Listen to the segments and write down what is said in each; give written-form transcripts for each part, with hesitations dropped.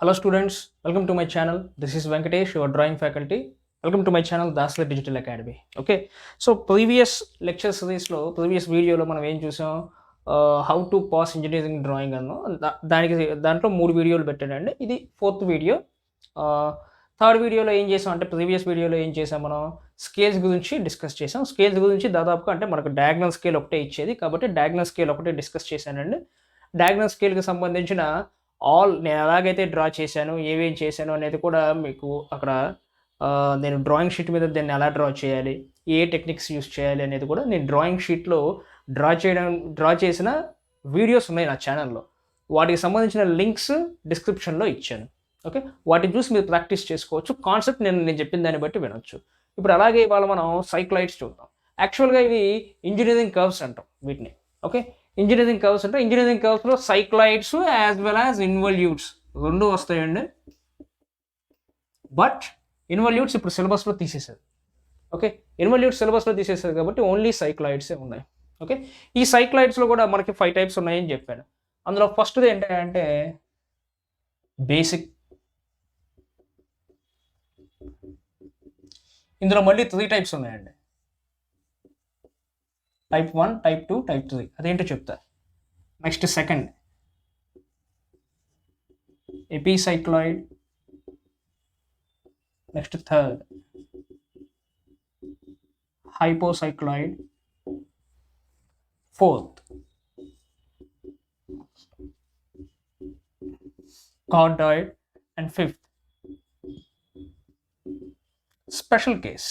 Hello students, welcome to my channel. This is Venkatesh, your drawing faculty. Welcome to my channel, Dasla Digital Academy. Okay, so previous lecture series లో previous వీడియోలో మనం ఏం చూసాం, how to pass engineering drawing అన్నో దాంట్లో 3 వీడియోలు పెట్టానండి. ఇది 4th వీడియో. థర్డ్ వీడియోలో ఏం చేసాం అంటే, ప్రీవియస్ వీడియోలో ఏం చేసాం, మనం స్కేల్స్ గురించి డిస్కస్ చేసాం. స్కేల్స్ గురించి దాదాపుగా అంటే మనకు డయాగ్నల్ స్కేల్ ఒకటే ఇచ్చేది కాబట్టి డయాగ్నల్ స్కేల్ ఒకటే డిస్కస్ చేశానండి. డయాగ్నల్ స్కేల్కి సంబంధించిన నేను ఎలాగైతే డ్రా చేశాను, ఏమేం చేశాను అనేది కూడా మీకు అక్కడ నేను డ్రాయింగ్ షీట్ మీద దాన్ని ఎలా డ్రా చేయాలి, ఏ టెక్నిక్స్ యూస్ చేయాలి అనేది కూడా నేను డ్రాయింగ్ షీట్లో డ్రా చేసిన వీడియోస్ ఉన్నాయి నా ఛానల్లో. వాటికి సంబంధించిన లింక్స్ డిస్క్రిప్షన్లో ఇచ్చాను. ఓకే, వాటిని చూసి మీరు ప్రాక్టీస్ చేసుకోవచ్చు. కాన్సెప్ట్ నేను చెప్పిన దాన్ని బట్టి వినొచ్చు. ఇప్పుడు అలాగే ఇవాళ మనం సైక్లాయిడ్స్ చూద్దాం. యాక్చువల్గా ఇవి ఇంజనీరింగ్ కర్వ్స్ అంటాం వీటిని. ఓకే, ఇంజనీరింగ్ కర్వ్స్ అంటే ఇంజనీరింగ్ కర్వ్స్లో సైక్లాయిడ్స్ యాజ్ వెల్ యాజ్ ఇన్వల్యూట్స్ రెండు వస్తాయండి. బట్ ఇన్వల్యూట్స్ ఇప్పుడు సిలబస్లో తీసేసారు. ఓకే, ఇన్వల్యూట్స్ సిలబస్లో తీసేసారు కాబట్టి ఓన్లీ సైక్లాయిడ్సే ఉన్నాయి. ఓకే, ఈ సైక్లాయిడ్స్లో కూడా మనకి 5 టైప్స్ ఉన్నాయని చెప్పాను. అందులో ఫస్ట్ది ఏంటంటే బేసిక్. ఇందులో మళ్ళీ 3 టైప్స్ ఉన్నాయండి. Type 1, type 2, type 3. అదేంటో చెప్తా. Next second ఎపిసైక్లాయిడ్. Next third హైపోసైక్లాయిడ్. Fourth cardioid. And fifth special case.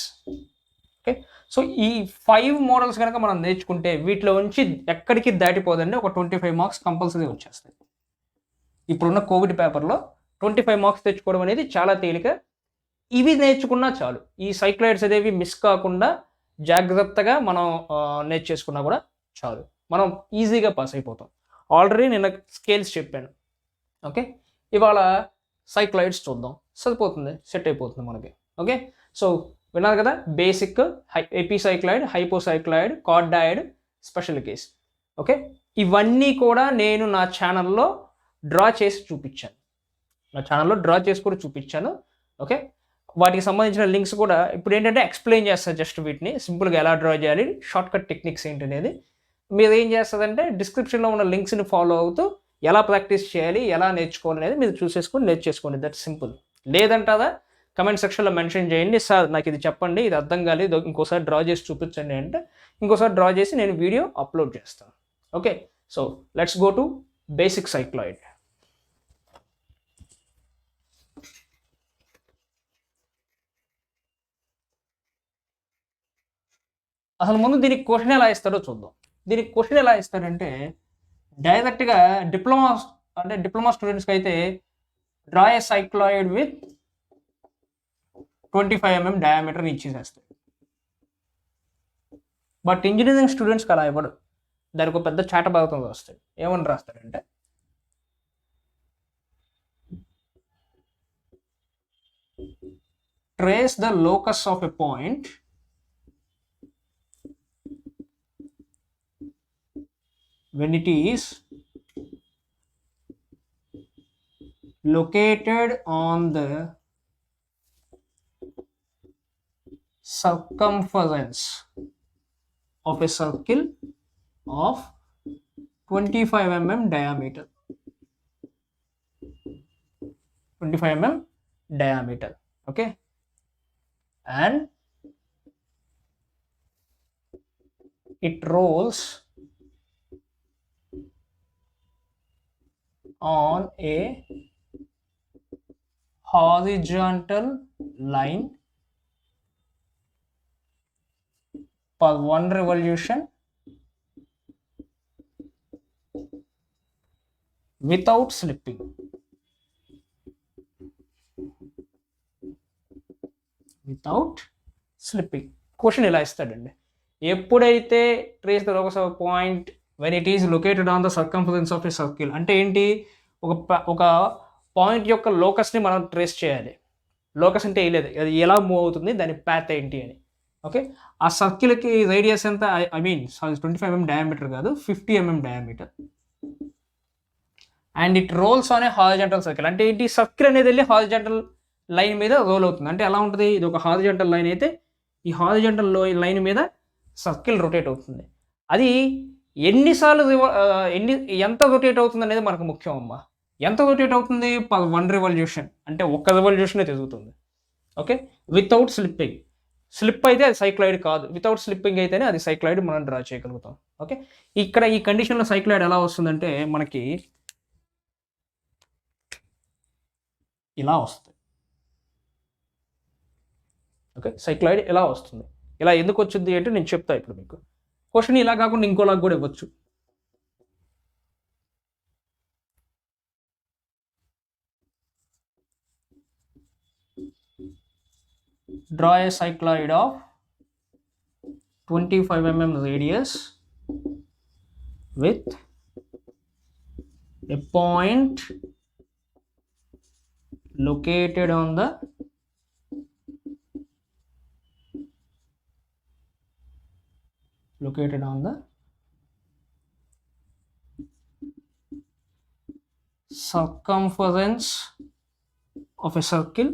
Okay, so ఈ 5 మోడల్స్ కనుక మనం నేర్చుకుంటే వీటిలో నుంచి ఎక్కడికి దాటిపోదండి, ఒక 25 మార్క్స్ కంపల్సరీ వచ్చేస్తాయి. ఇప్పుడున్న కోవిడ్ పేపర్లో 25 మార్క్స్ తెచ్చుకోవడం అనేది చాలా తేలిక. ఇవి నేర్చుకున్నా చాలు, ఈ సైక్లాయిడ్స్ అనేవి మిస్ కాకుండా జాగ్రత్తగా మనం నేర్చేసుకున్నా కూడా చాలు, మనం ఈజీగా పాస్ అయిపోతాం. ఆల్రెడీ నిన్న స్కేల్స్ చెప్పాను. ఓకే, ఇవాళ సైక్లాయిడ్స్ చూద్దాం. సరిపోతుంది, సెట్ అయిపోతుంది మనకి. ఓకే, సో విన్నారు కదా, basic, ఎపిసైక్లాయిడ్, హైపోసైక్లాయిడ్, cardioid, special case. Okay, ఇవన్నీ కూడా నేను నా ఛానల్లో డ్రా చేసి చూపించాను. ఓకే, వాటికి సంబంధించిన లింక్స్ కూడా ఇప్పుడు ఏంటంటే ఎక్స్ప్లెయిన్ చేస్తాను. జస్ట్ వీటిని సింపుల్గా ఎలా డ్రా చేయాలి, షార్ట్ కట్ టెక్నిక్స్ ఏంటి అనేది మీరు ఏం చేస్తుందంటే డిస్క్రిప్షన్లో ఉన్న లింక్స్ని ఫాలో అవుతూ ఎలా ప్రాక్టీస్ చేయాలి, ఎలా నేర్చుకోవాలి అనేది మీరు నేర్చేసుకోండి. That simple. లేదంటారా కమెంట్ సెక్షన్లో మెన్షన్ చేయండి, సార్ నాకు ఇది చెప్పండి, ఇది అర్థం కాలేదు, ఇంకోసారి డ్రా చేసి చూపించండి అంటే ఇంకోసారి డ్రా చేసి నేను వీడియో అప్లోడ్ చేస్తాను. Okay, so let's go to basic cycloid. అసలు ముందు దీనికి క్వశ్చన్ ఎలా ఇస్తారో చూద్దాం. దీనికి క్వశ్చన్ ఎలా ఇస్తారంటే డైరెక్ట్గా డిప్లొమా స్టూడెంట్స్కి అయితే draw a cycloid with 25 mm diameter ఇచ్చేసేస్తాయి. బట్ ఇంజనీరింగ్ స్టూడెంట్స్కి అలా ఇవ్వడు. దానికి ఒక పెద్ద చాటభాగంతో వస్తాడు. ఏమని రాస్తాడంటే trace the locus of a point when it is located on the circumference of a circle of 25 mm diameter. 25 mm diameter. Okay, and it rolls on a horizontal line for 1 revolution without slipping. Question ఇలా ఇస్తాడండి. ఎప్పుడైతే trace the locus of point when it is located on the circumference of a circle అంటే ఏంటి, ఒక point యొక్క లోకస్ని మనం trace చేయాలి. Locus అంటే ఏం లేదు, అది ఎలా మూవ్ అవుతుంది, దాని ప్యాత్ ఏంటి అని. ఓకే, ఆ సర్కిల్కి రేడియస్ ఎంత, ఐ మీన్ 25 mm డయామీటర్ కాదు, 50 mm diameter. And it rolls on a horizontal circle. అంటే ఏంటి, సర్కిల్ అనేది వెళ్ళి హారిజాంటల్ లైన్ మీద రోల్ అవుతుంది. అంటే ఎలా ఉంటుంది, ఇది ఒక హారిజాంటల్ లైన్ అయితే ఈ హారిజాంటల్ లైన్ మీద సర్కిల్ రొటేట్ అవుతుంది. అది ఎన్నిసార్లు ఎంత రొటేట్ అవుతుంది అనేది మనకు ముఖ్యం అమ్మ. ఎంత రొటేట్ అవుతుంది, 1 రివల్యూషన్, అంటే ఒక్క రివల్యూషనే తిరుగుతుంది. Okay, without slipping. స్లిప్ అయితే అది సైక్లాయిడ్ కాదు, వితౌట్ స్లిప్పింగ్ అయితేనే అది సైక్లాయిడ్ మనం డ్రా చేయగలుగుతాం. ఓకే, ఇక్కడ ఈ కండిషన్లో సైక్లాయిడ్ ఎలా వస్తుందంటే మనకి ఇలా వస్తుంది. ఓకే, సైక్లాయిడ్ ఎలా వస్తుంది, ఇలా ఎందుకు వచ్చింది అంటే నేను చెప్తా ఇప్పుడు మీకు. క్వశ్చన్ ఇలా కాకుండా ఇంకోలాగా కూడా ఇవ్వచ్చు. Draw a cycloid of 25 mm radius with a point located on the circumference of a circle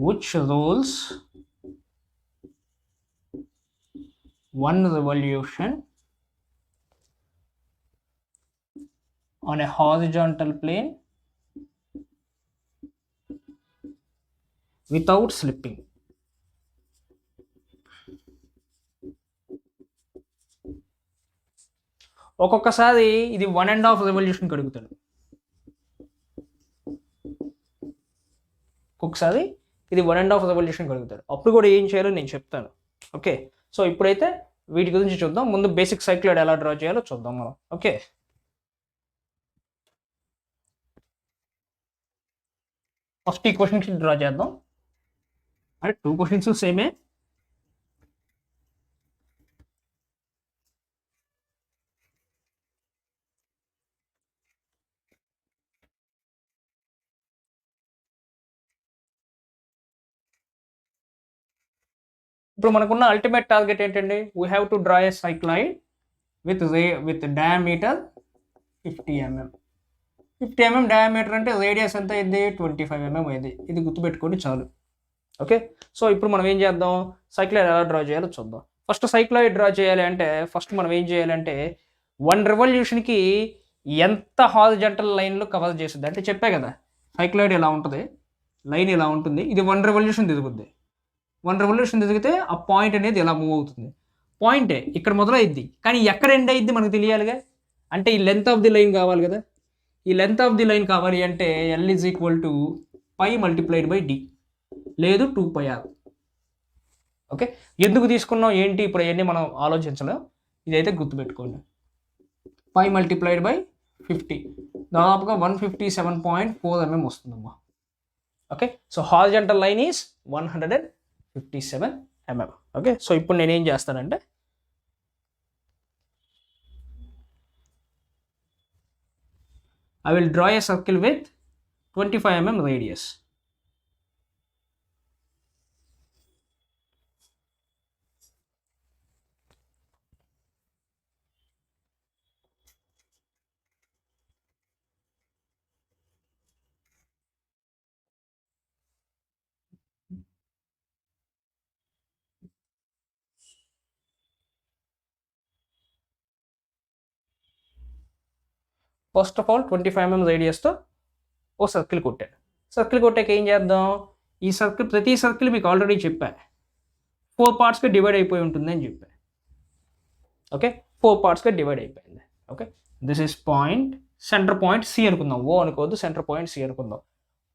which rolls 1 revolution on a horizontal plane without slipping. ఒక్కొక్కసారి ఇది 1.5 రెవల్యూషన్ కడుగుతాడు, ఒక్కొక్కసారి ఇది 1.5 రెవల్యూషన్ కడుగుతాడు. అప్పుడు కూడా ఏం చేయాలో నేను చెప్తాను. ఓకే, సో ఇప్పుడైతే వీటి గురించి చూద్దాం. ముందు బేసిక్ సైక్లాయిడ్ ఎలా డ్రా చేయాలో చూద్దాం మనం. ఓకే, ఫస్ట్ ఈ క్వశ్చన్స్ డ్రా చేద్దాం. అంటే 2 క్వశ్చన్స్ సేమే. ఇప్పుడు మనకున్న అల్టిమేట్ టార్గెట్ ఏంటండి, we have to draw a cycloid with diameter 50 mm. 50 mm diameter అంటే రేడియస్ ఎంత అయింది, 25 mm అయింది. ఇది గుర్తుపెట్టుకోండి చాలు. ఓకే, సో ఇప్పుడు మనం ఏం చేద్దాం, సైక్లాయిడ్ ఎలా డ్రా చేయాలో చూద్దాం. ఫస్ట్ సైక్లాయిడ్ డ్రా చేయాలి అంటే ఫస్ట్ మనం ఏం చేయాలంటే 1 రెవల్యూషన్కి ఎంత హారిజాంటల్ లైన్లో కవర్ చేస్తుంది అంటే చెప్పే కదా, సైక్లాయిడ్ ఇలా ఉంటుంది, లైన్ ఇలా ఉంటుంది, ఇది 1 రెవల్యూషన్ తిరుగుద్ది. 1 రెవల్యూషన్ తిరిగితే ఆ పాయింట్ అనేది ఎలా మూవ్ అవుతుంది. పాయింటే ఇక్కడ మొదలైద్ది, కానీ ఎక్కడ ఎండ్ అయ్యిద్ది మనకు తెలియాలిగా. అంటే ఈ లెంత్ ఆఫ్ ది లైన్ కావాలి కదా. ఈ లెంత్ ఆఫ్ ది లైన్ కావాలి అంటే L = π × d లేదు 2πr. ఓకే, ఎందుకు తీసుకున్నాం ఏంటి ఇప్పుడు అవన్నీ మనం ఆలోచించలేం, ఇదైతే గుర్తుపెట్టుకోండి. π × 50 దాదాపుగా 157.4 mm వస్తుందమ్మా. Okay, so horizontal line is 157 mm. Okay, so ఇప్పుడు నేనేం చేస్తానంటే I will draw a circle with 25 mm radius. First of all 25 mm రేడియస్తో ఓ సర్కిల్ కొట్టాను. సర్కిల్ కొట్టాక ఏం చేద్దాం, ఈ సర్కిల్ ప్రతి సర్కిల్ మీకు ఆల్రెడీ చెప్పా 4 పార్ట్స్గా డివైడ్ అయిపోయి ఉంటుంది అని చెప్పా. ఓకే, 4 పార్ట్స్గా డివైడ్ అయిపోయింది. Okay, this is point, centre point C అనుకుందాం, ఓ అనుకోవద్దు, సెంటర్ పాయింట్ సి అనుకుందాం.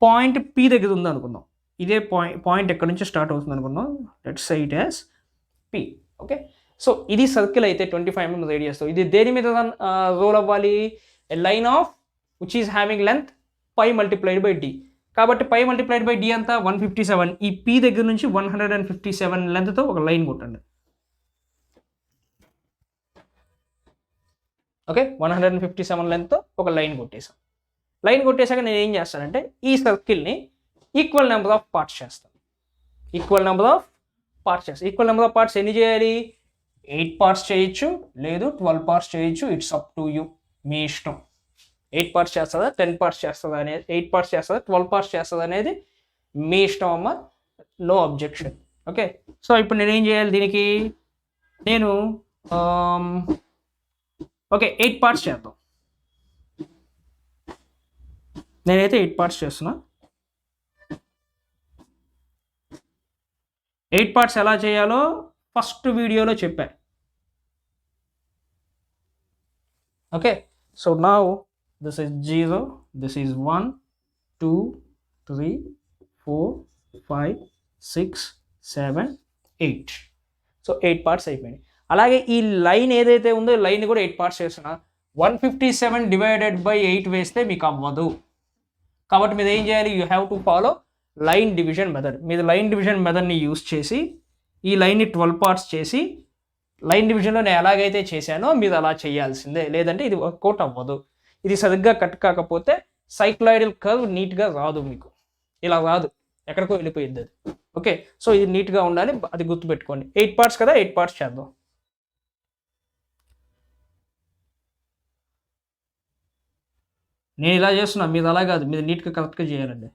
పాయింట్ పి దగ్గర ఉంది అనుకుందాం, ఇదే పాయింట్ ఎక్కడి నుంచి స్టార్ట్ అవుతుంది అనుకుందాం, let's say it as P. Okay, so ఇది సర్కిల్ అయితే 25 mm రేడియస్తో ఇది దేని మీద రోల్ అవ్వాలి, a line of which is having length π × d. కాబట్టి π × d అంతా 157. ఈ p దగ్గర నుంచి 157 లెంత్తో ఒక లైన్ కొట్టండి. ఓకే, 157 లెంత్తో ఒక లైన్ కొట్టేసాం. లైన్ కొట్టేసాక నేను ఏం చేస్తానంటే ఈ సర్కిల్ని ఈక్వల్ నెంబర్ ఆఫ్ పార్ట్స్ చేస్తాను. ఈక్వల్ నెంబర్ ఆఫ్ పార్ట్స్ ఎన్ని చేయాలి, 8 పార్ట్స్ చేయొచ్చు, లేదు 12 పార్ట్స్ చేయొచ్చు. ఇట్స్ అప్ టు యూ, మీ ఇష్టం. 8 పార్ట్స్ చేస్తుందా, 10 పార్ట్స్ చేస్తుందా అనేది, 8 పార్ట్స్ చేస్తుందా, 12 పార్ట్స్ చేస్తుందా అనేది మీ ఇష్టం అమ్మ. No objection. ఓకే, సో ఇప్పుడు నేనేం చేయాలి దీనికి, నేను ఓకే 8 పార్ట్స్ చేద్దాం. నేనైతే 8 పార్ట్స్ చేస్తున్నా. 8 పార్ట్స్ ఎలా చేయాలో ఫస్ట్ వీడియోలో చెప్పా. Okay, so now this is 0, this is 1, 2, 3, 4, 5, 6, 7, 8. So 8 parts అయిపోయినాయి. అలాగే ఈ లైన్ ఏదైతే ఉందో లైన్ కూడా 8 పార్ట్స్ చేస్తున్నా. 157 డివైడెడ్ బై 8 వేస్తే మీకు అవ్వదు. కాబట్టి మీరు ఏం చేయాలి, you have to follow line division method. మీరు లైన్ డివిజన్ మెథడ్ని యూస్ చేసి ఈ లైన్ని 12 పార్ట్స్ చేసి, లైన్ డివిజన్లో నేను ఎలాగైతే చేశానో మీరు అలా చేయాల్సిందే, లేదంటే ఇది వర్కౌట్ అవ్వదు. ఇది సరిగ్గా కట్ కాకపోతే సైక్లాయిడల్ కర్వ్ నీట్గా రాదు, మీకు ఇలా రాదు, ఎక్కడికో వెళ్ళిపోయింది అది. ఓకే, సో ఇది నీట్గా ఉండాలి, అది గుర్తుపెట్టుకోండి. 8 పార్ట్స్ కదా, 8 పార్ట్స్ చేద్దాం. నేను ఇలా చేస్తున్నా, మీరు అలా కాదు, మీరు నీట్గా కరెక్ట్గా చేయాలండి.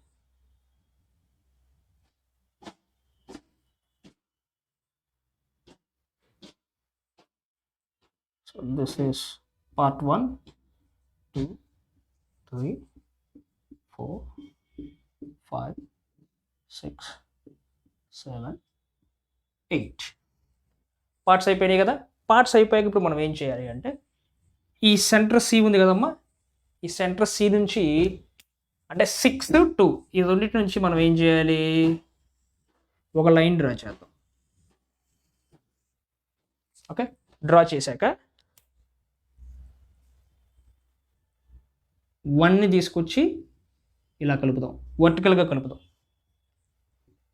So this is part 1, 2, 3, 4, 5, 6, 7, 8 parts అయిపోయినాయి కదా. పార్ట్స్ అయిపోయాక ఇప్పుడు మనం ఏం చేయాలి అంటే, ఈ సెంటర్ సి ఉంది కదమ్మా, ఈ సెంటర్ సి నుంచి అంటే 6, 2 ఈ రెండింటి నుంచి మనం ఏం చేయాలి, ఒక లైన్ డ్రా చేద్దాం. ఓకే, డ్రా చేశాక 1ని తీసుకొచ్చి ఇలా కలుపుదాం, వర్టికల్గా కలుపుదాం.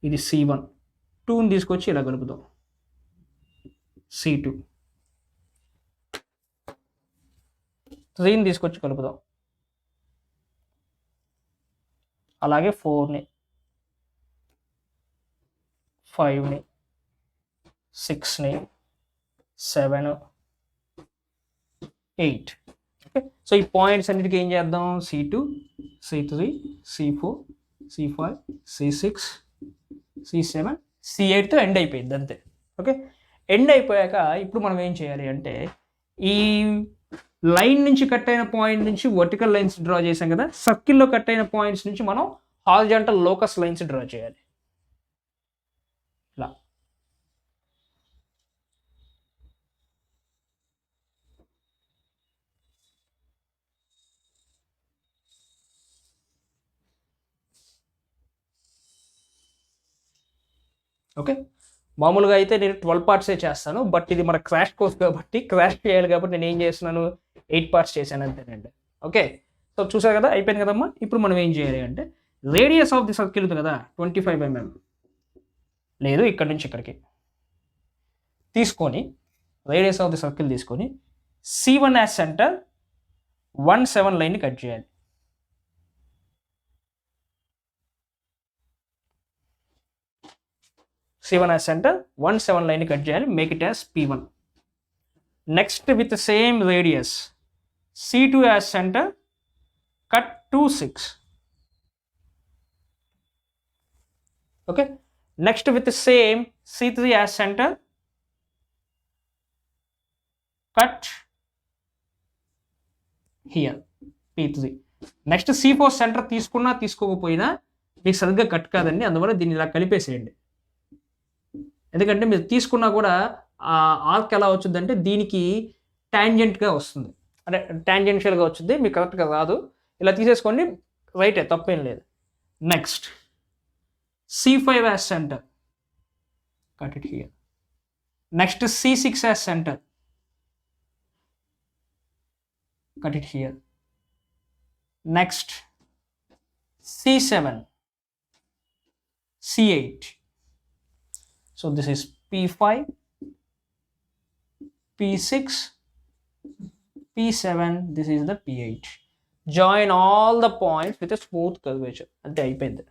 ఇది C1. 2ని తీసుకొచ్చి ఇలా కలుపుదాం, C2. 3ని తీసుకొచ్చి కలుపుదాం, అలాగే 4ని, 5ని, 6ని, 7, 8. ఓకే, సో ఈ పాయింట్స్ అన్నిటికీ ఏం చేద్దాం, C2, C3, C4, C5, C6, C7, C8తో end అయిపోయింది అంతే. ఓకే, ఎండ్ అయిపోయాక ఇప్పుడు మనం ఏం చేయాలి అంటే, ఈ లైన్ నుంచి కట్ అయిన పాయింట్ నుంచి వర్టికల్ లైన్స్ డ్రా చేసాం కదా, సర్కిల్లో కట్ అయిన పాయింట్స్ నుంచి మనం హారిజాంటల్ లోకస్ లైన్స్ డ్రా చేయాలి. ఇలా ఓకే, మామూలుగా అయితే నేను 12 పార్ట్సే చేస్తాను, బట్ ఇది మన క్రాష్ కోర్స్ కాబట్టి, క్రాష్ చేయాలి కాబట్టి నేను ఏం చేస్తున్నాను, 8 పార్ట్స్ చేశాను అంతేనండి. ఓకే, సో చూసారు కదా, అయిపోయింది కదమ్మా. ఇప్పుడు మనం ఏం చేయాలి అంటే, రేడియస్ ఆఫ్ ది సర్కిల్ ఉంది కదా 25 mm, లేదు ఇక్కడ నుంచి ఇక్కడికి తీసుకొని, రేడియస్ ఆఫ్ ది సర్కిల్ తీసుకొని C1 యాజ్ సెంటర్ 1, 7 లైన్ని కట్ చేయాలి. C1 as center, 1, 7 line cut చేయాలి, make it as P1. Next with the same radius, C2 as center, cut 2, 6. Okay, next with the same C3 as center, cut here, P3. Next C4 centre తీసుకున్నా తీసుకోకపోయినా మీకు సరిగ్గా cut కాదండి, అందువల్ల దీన్ని ఇలా కలిపేసేయండి. ఎందుకంటే మీరు తీసుకున్నా కూడా ఆ ఆర్క్ ఎలా వచ్చిందంటే దీనికి టాంజెంట్గా వస్తుంది, అంటే టాంజెన్షియల్గా వచ్చింది, మీకు కరెక్ట్గా రాదు. ఇలా తీసేసుకోండి, రైటే, తప్పేం లేదు. Next C5 as centre, cut it here. Next C6 as centre, cut it here. Next C7, C8. So this is P5, P6, P7, this is the P8. Join all the points with a smooth curvature. అంతే అయిపోయింది.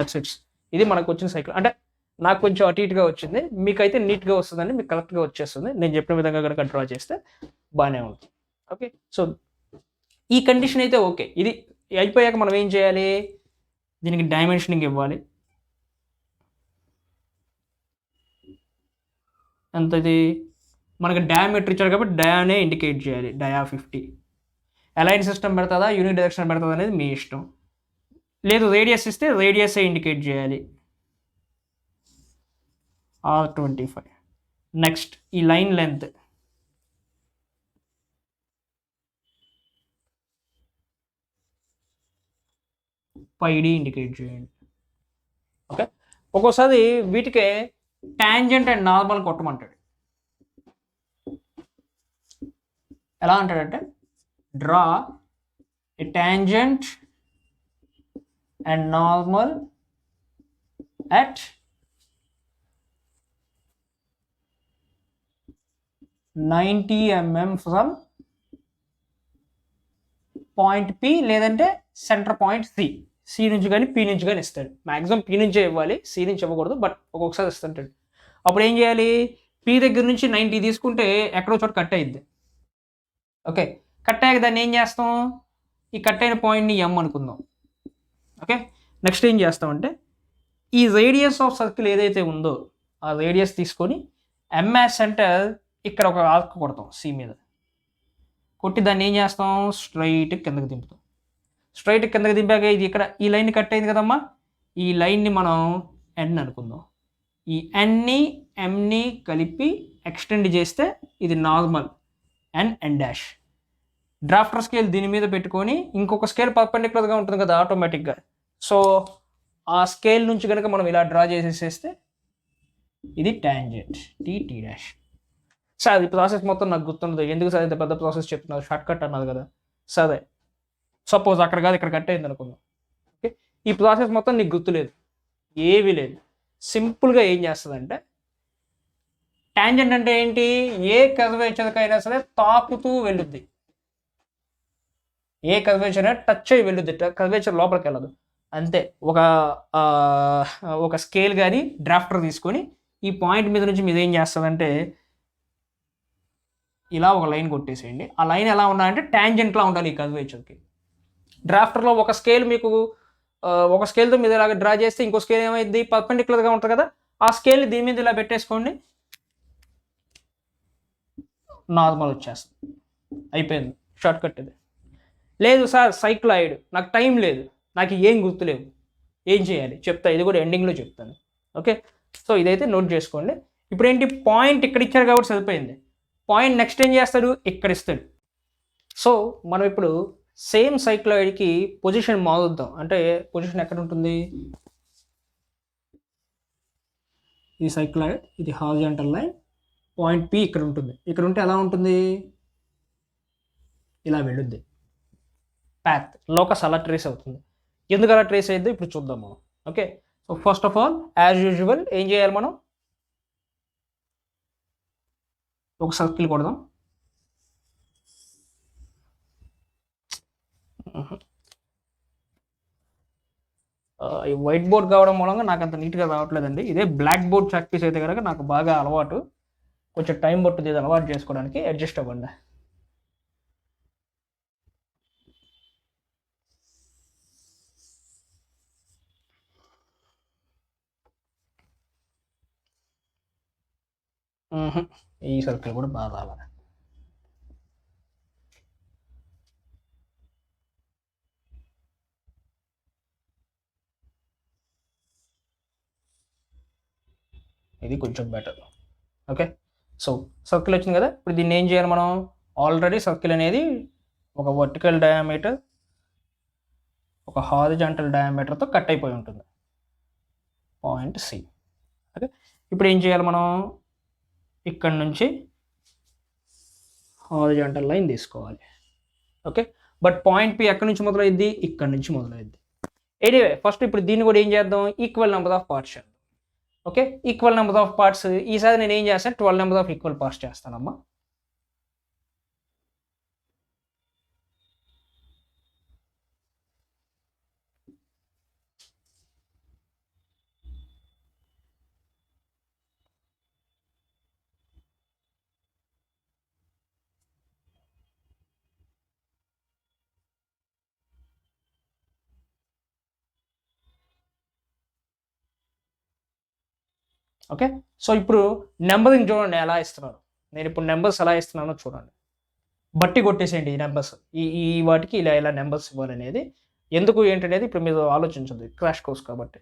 That's it's. ఇది మనకు వచ్చిన cycle. అంటే నాకు కొంచెం అటు ఇటుగా వచ్చింది, మీకైతే నీట్గా వస్తుందండి, మీకు కరెక్ట్గా వచ్చేస్తుంది. నేను చెప్పిన విధంగా కనుక డ్రా చేస్తే బాగానే ఉంటుంది. ఓకే, సో ఈ కండిషన్ అయితే ఓకే. ఇది అయిపోయాక మనం ఏం చేయాలి, దీనికి డైమెన్షనింగ్ ఇవ్వాలి. ఎంతది మనకి డయామీటర్ ఇచ్చారు కాబట్టి డయానే ఇండికేట్ చేయాలి, డయా 50. అలైన్ సిస్టమ్ పెడుతుందా యూనిట్ డైరెక్షన్ పెడుతుందా అనేది మీ ఇష్టం. లేదు రేడియస్ ఇస్తే రేడియసే ఇండికేట్ చేయాలి, R25. నెక్స్ట్ ఈ లైన్ లెంత్ πd ఇండికేట్ చేయండి. ఓకే, ఒక్కోసారి వీటికే టాంజెంట్ అండ్ నార్మల్ కొట్టమంటాడు. ఎలా అంటాడంటే draw a tangent and normal at 90 mm from point P లేదంటే సెంటర్ పాయింట్ సి నుంచి కానీ పి నుంచి కానీ ఇస్తాడు. మ్యాక్సిమం పి నుంచే ఇవ్వాలి, సి నుంచి ఇవ్వకూడదు, బట్ ఒక్కొక్కసారి ఇస్తుంటాడు. అప్పుడు ఏం చేయాలి, పి దగ్గర నుంచి 90 తీసుకుంటే ఎక్కడో చోట కట్ అయ్యిద్ది. ఓకే, కట్ అయ్యాక దాన్ని ఏం చేస్తాం, ఈ కట్ అయిన పాయింట్ని ఎం అనుకుందాం. ఓకే, నెక్స్ట్ ఏం చేస్తామంటే ఈ రేడియస్ ఆఫ్ సర్కిల్ ఏదైతే ఉందో ఆ రేడియస్ తీసుకొని ఎంఎస్ సెంటర్ ఇక్కడ ఒక ఆర్క్ కొడతాం సి మీద, కొట్టి దాన్ని ఏం చేస్తాం, స్ట్రైట్ కిందకి దింపుతాం. స్ట్రైట్ కిందకి దింపాక ఇది ఇక్కడ ఈ లైన్ కట్ అయింది కదమ్మా, ఈ లైన్ని మనం ఎన్ అనుకుందాం. ఈ ఎన్ని ఎంని కలిపి ఎక్స్టెండ్ చేస్తే ఇది నార్మల్ ఎన్ డాష్. డ్రాఫ్టర్ స్కేల్ దీని మీద పెట్టుకొని ఇంకొక స్కేల్ పర్పెండిక్యులర్గా ఉంటుంది కదా ఆటోమేటిక్గా, సో ఆ స్కేల్ నుంచి కనుక మనం ఇలా డ్రా చేసేసేస్తే ఇది టాంజెంట్ టీ డాష్. సార్ ఈ ప్రాసెస్ మొత్తం నాకు గుర్తుండదు, ఎందుకు సార్ ఇంత పెద్ద ప్రాసెస్ చెప్తున్నారు, షార్ట్ కట్ అన్నది కదా. సరే, సపోజ్ అక్కడ కాదు ఇక్కడ కట్ అయింది అనుకుందాం. ఓకే, ఈ ప్రాసెస్ మొత్తం నీకు గుర్తులేదు, ఏమీ లేదు. సింపుల్గా ఏం చేస్తుందంటే, టాంజెంట్ అంటే ఏంటి, ఏ కర్వేచర్కైనా సరే తాకుతూ వెళ్ళుద్ది, ఏ కర్వేచర్ టచ్ అయ్యి వెళ్ళుద్ది, కర్వేచర్ లోపలికి వెళ్ళదు. అంతే. ఒక స్కేల్ కానీ డ్రాఫ్టర్ తీసుకొని ఈ పాయింట్ మీద నుంచి మీరు ఏం చేస్తుందంటే ఇలా ఒక లైన్ కొట్టేసేయండి. ఆ లైన్ ఎలా ఉండాలంటే టాంజెంట్లా ఉండాలి ఈ కర్వేచర్కి. డ్రాఫ్టర్లో ఒక స్కేల్ మీకు ఒక స్కేల్తో మీద ఇలాగ డ్రా చేస్తే ఇంకో స్కేల్ ఏమైంది, పర్పెండిక్యులర్గా ఉంటుంది కదా, ఆ స్కేల్ని దీని మీద ఇలా పెట్టేసుకోండి, నార్మల్ వచ్చేస్తుంది, అయిపోయింది, షార్ట్ కట్ ఇది. లేదు సార్ సైక్లాయిడ్, నాకు టైం లేదు, నాకు ఏం గుర్తులేవు, ఏం చేయాలి చెప్తా, ఇది కూడా ఎండింగ్లో చెప్తాను. ఓకే, సో ఇదైతే నోట్ చేసుకోండి. ఇప్పుడు ఏంటి, పాయింట్ ఇక్కడ ఇచ్చారు కాబట్టి సరిపోయింది. పాయింట్ నెక్స్ట్ ఏం చేస్తాడు, ఇక్కడ ఇస్తాడు. సో మనం ఇప్పుడు సేమ్ సైక్లాయిడ్కి పొజిషన్ మారుద్దాం. అంటే పొజిషన్ ఎక్కడ ఉంటుంది, ఈ సైక్లాయిడ్ ఇది హారిజాంటల్ లైన్, పాయింట్ పి ఇక్కడ ఉంటుంది. ఇక్కడ ఉంటే ఎలా ఉంటుంది, ఇలా వెళ్ళుద్ది, పాత్ లోకస్ అలా ట్రేస్ అవుతుంది. ఎందుకు అలా ట్రేస్ అయ్యిద్దో ఇప్పుడు చూద్దాం మనం. Okay, so first of all as usual ఏం చేయాలి, మనం ఒక సర్కిల్ కొడదాం. ఈ వైట్ బోర్డ్ కావడం మూలంగా నాకు అంత నీట్గా రావట్లేదండి. ఇదే బ్లాక్ బోర్డ్ చాక్ పీస్ అయితే కనుక నాకు బాగా అలవాటు, కొంచెం టైం పట్టుద్ది ఇది అలవాటు చేసుకోవడానికి, అడ్జస్ట్ అవ్వండి. ఈ సర్కిల్ కూడా బాగా రావాలి. ఇది కొంచెం బెటర్. ఓకే, సో సర్కిల్ వచ్చింది కదా, ఇప్పుడు దీన్ని ఏం చేయాలి మనం, ఆల్రెడీ సర్కిల్ అనేది ఒక వర్టికల్ డయామీటర్ ఒక హారిజాంటల్ డయామీటర్తో కట్ అయిపోయి ఉంటుంది, పాయింట్ సి. ఓకే, ఇప్పుడు ఏం చేయాలి మనం, ఇక్కడ నుంచి హారిజాంటల్ లైన్ తీసుకోవాలి. ఓకే, బట్ పాయింట్ పి ఎక్కడి నుంచి మొదలైద్ది, ఇక్కడ నుంచి మొదలైద్ది. ఎనీవే ఫస్ట్ ఇప్పుడు దీన్ని కూడా ఏం చేద్దాం, ఈక్వల్ నెంబర్ ఆఫ్ పార్ట్స్ చేద్దాం. Okay, equal number of parts, ఈసారి నేను ఏం చేస్తాను, 12 నెంబర్ ఆఫ్ ఈక్వల్ పార్ట్స్ చేస్తానమ్మా. ఓకే, సో ఇప్పుడు నెంబరింగ్ చూడండి ఎలా ఇస్తున్నారు. నేను ఇప్పుడు నెంబర్స్ ఎలా ఇస్తున్నానో చూడండి, బట్టి కొట్టేసేయండి ఈ నెంబర్స్, ఈ వాటికి ఇలా ఇలా నెంబర్స్ ఇవ్వాలనేది ఎందుకు ఏంటనేది ఇప్పుడు మీరు ఆలోచించండి, క్రాష్ కోర్స్ కాబట్టి.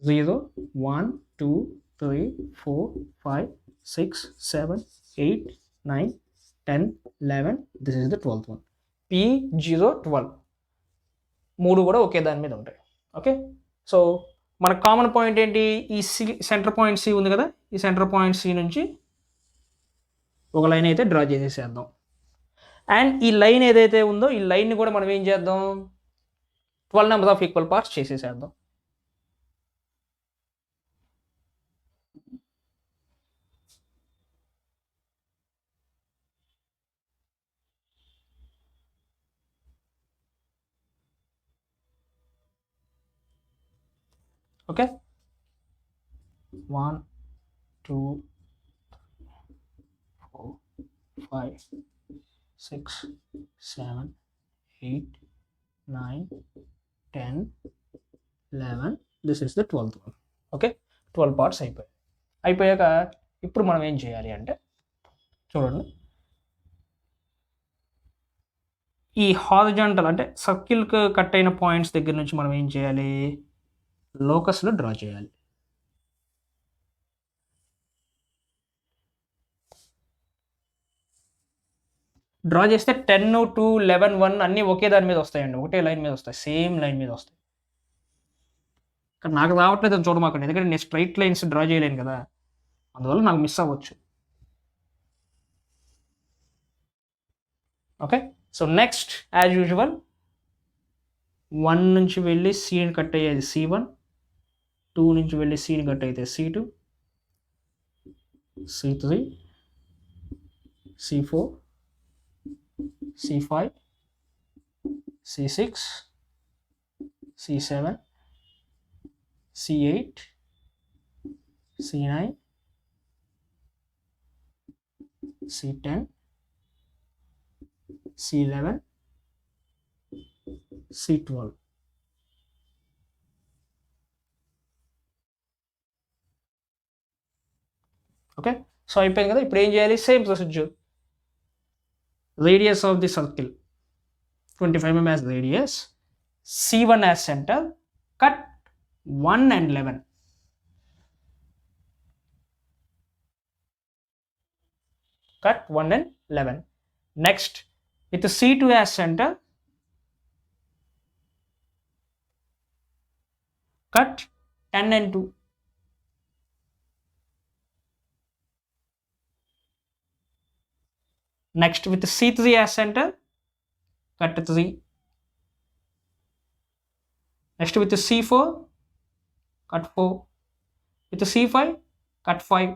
0 1 2 3 4 5 6 7 8 9 10 11 this is the 12th one. P012 మూడు కూడా ఒకే దాని మీద ఉంటాయి. ఓకే, సో మన కామన్ పాయింట్ ఏంటి, ఈ సి సెంటర్ పాయింట్ సి ఉంది కదా, ఈ సెంటర్ పాయింట్ సి నుంచి ఒక లైన్ అయితే డ్రా చేసేసేద్దాం. అండ్ ఈ లైన్ ఏదైతే ఉందో ఈ లైన్ని కూడా మనం ఏం చేద్దాం, 12 నెంబర్ ఆఫ్ ఈక్వల్ పార్ట్స్ చేసేసేద్దాం. Okay, 1 2 4 5 6 7 8 9 10 11 this is the 12th one. Okay, 12 parts అయిపోయాక ఇప్పుడు మనం ఏం చేయాలి అంటే చూడండి, ఈ హారిజాంటల్ అంటే సర్కిల్కి కట్ అయిన పాయింట్స్ దగ్గర నుంచి మనం ఏం చేయాలి, లోకస్లో డ్రా చేయాలి. డ్రా చేస్తే 10 2 11 1 అన్నీ ఒకే దాని మీద వస్తాయండి, ఒకటే లైన్ మీద వస్తాయి, సేమ్ లైన్ మీద వస్తాయి. ఇక్కడ నాకు రావట్లేదు అని చూడమాకండి, ఎందుకంటే నేను స్ట్రైట్ లైన్స్ డ్రా చేయలేను కదా, అందువల్ల నాకు మిస్ అవ్వచ్చు. Okay, so next as usual 1 నుంచి వెళ్ళి సీని కట్ అయ్యేది C1, 2 నుంచి వెళ్ళి సీని కట్ అయితే C2, C3, C4, C5, C6, C7, C8, C9, C10, C11, C12. Okay, so అయిపోయింది కదా. ఇప్పుడు ఏం చేయాలి, same procedure. Radius of the circle 25 mm as radius, C1 as center, cut 1 and 11. Cut 1 and 11. Next, with the C2 as center, cut 10 and 2. Next, with the C3 as center, cut 3. Next, with the C4, cut 4. With the C5, cut 5.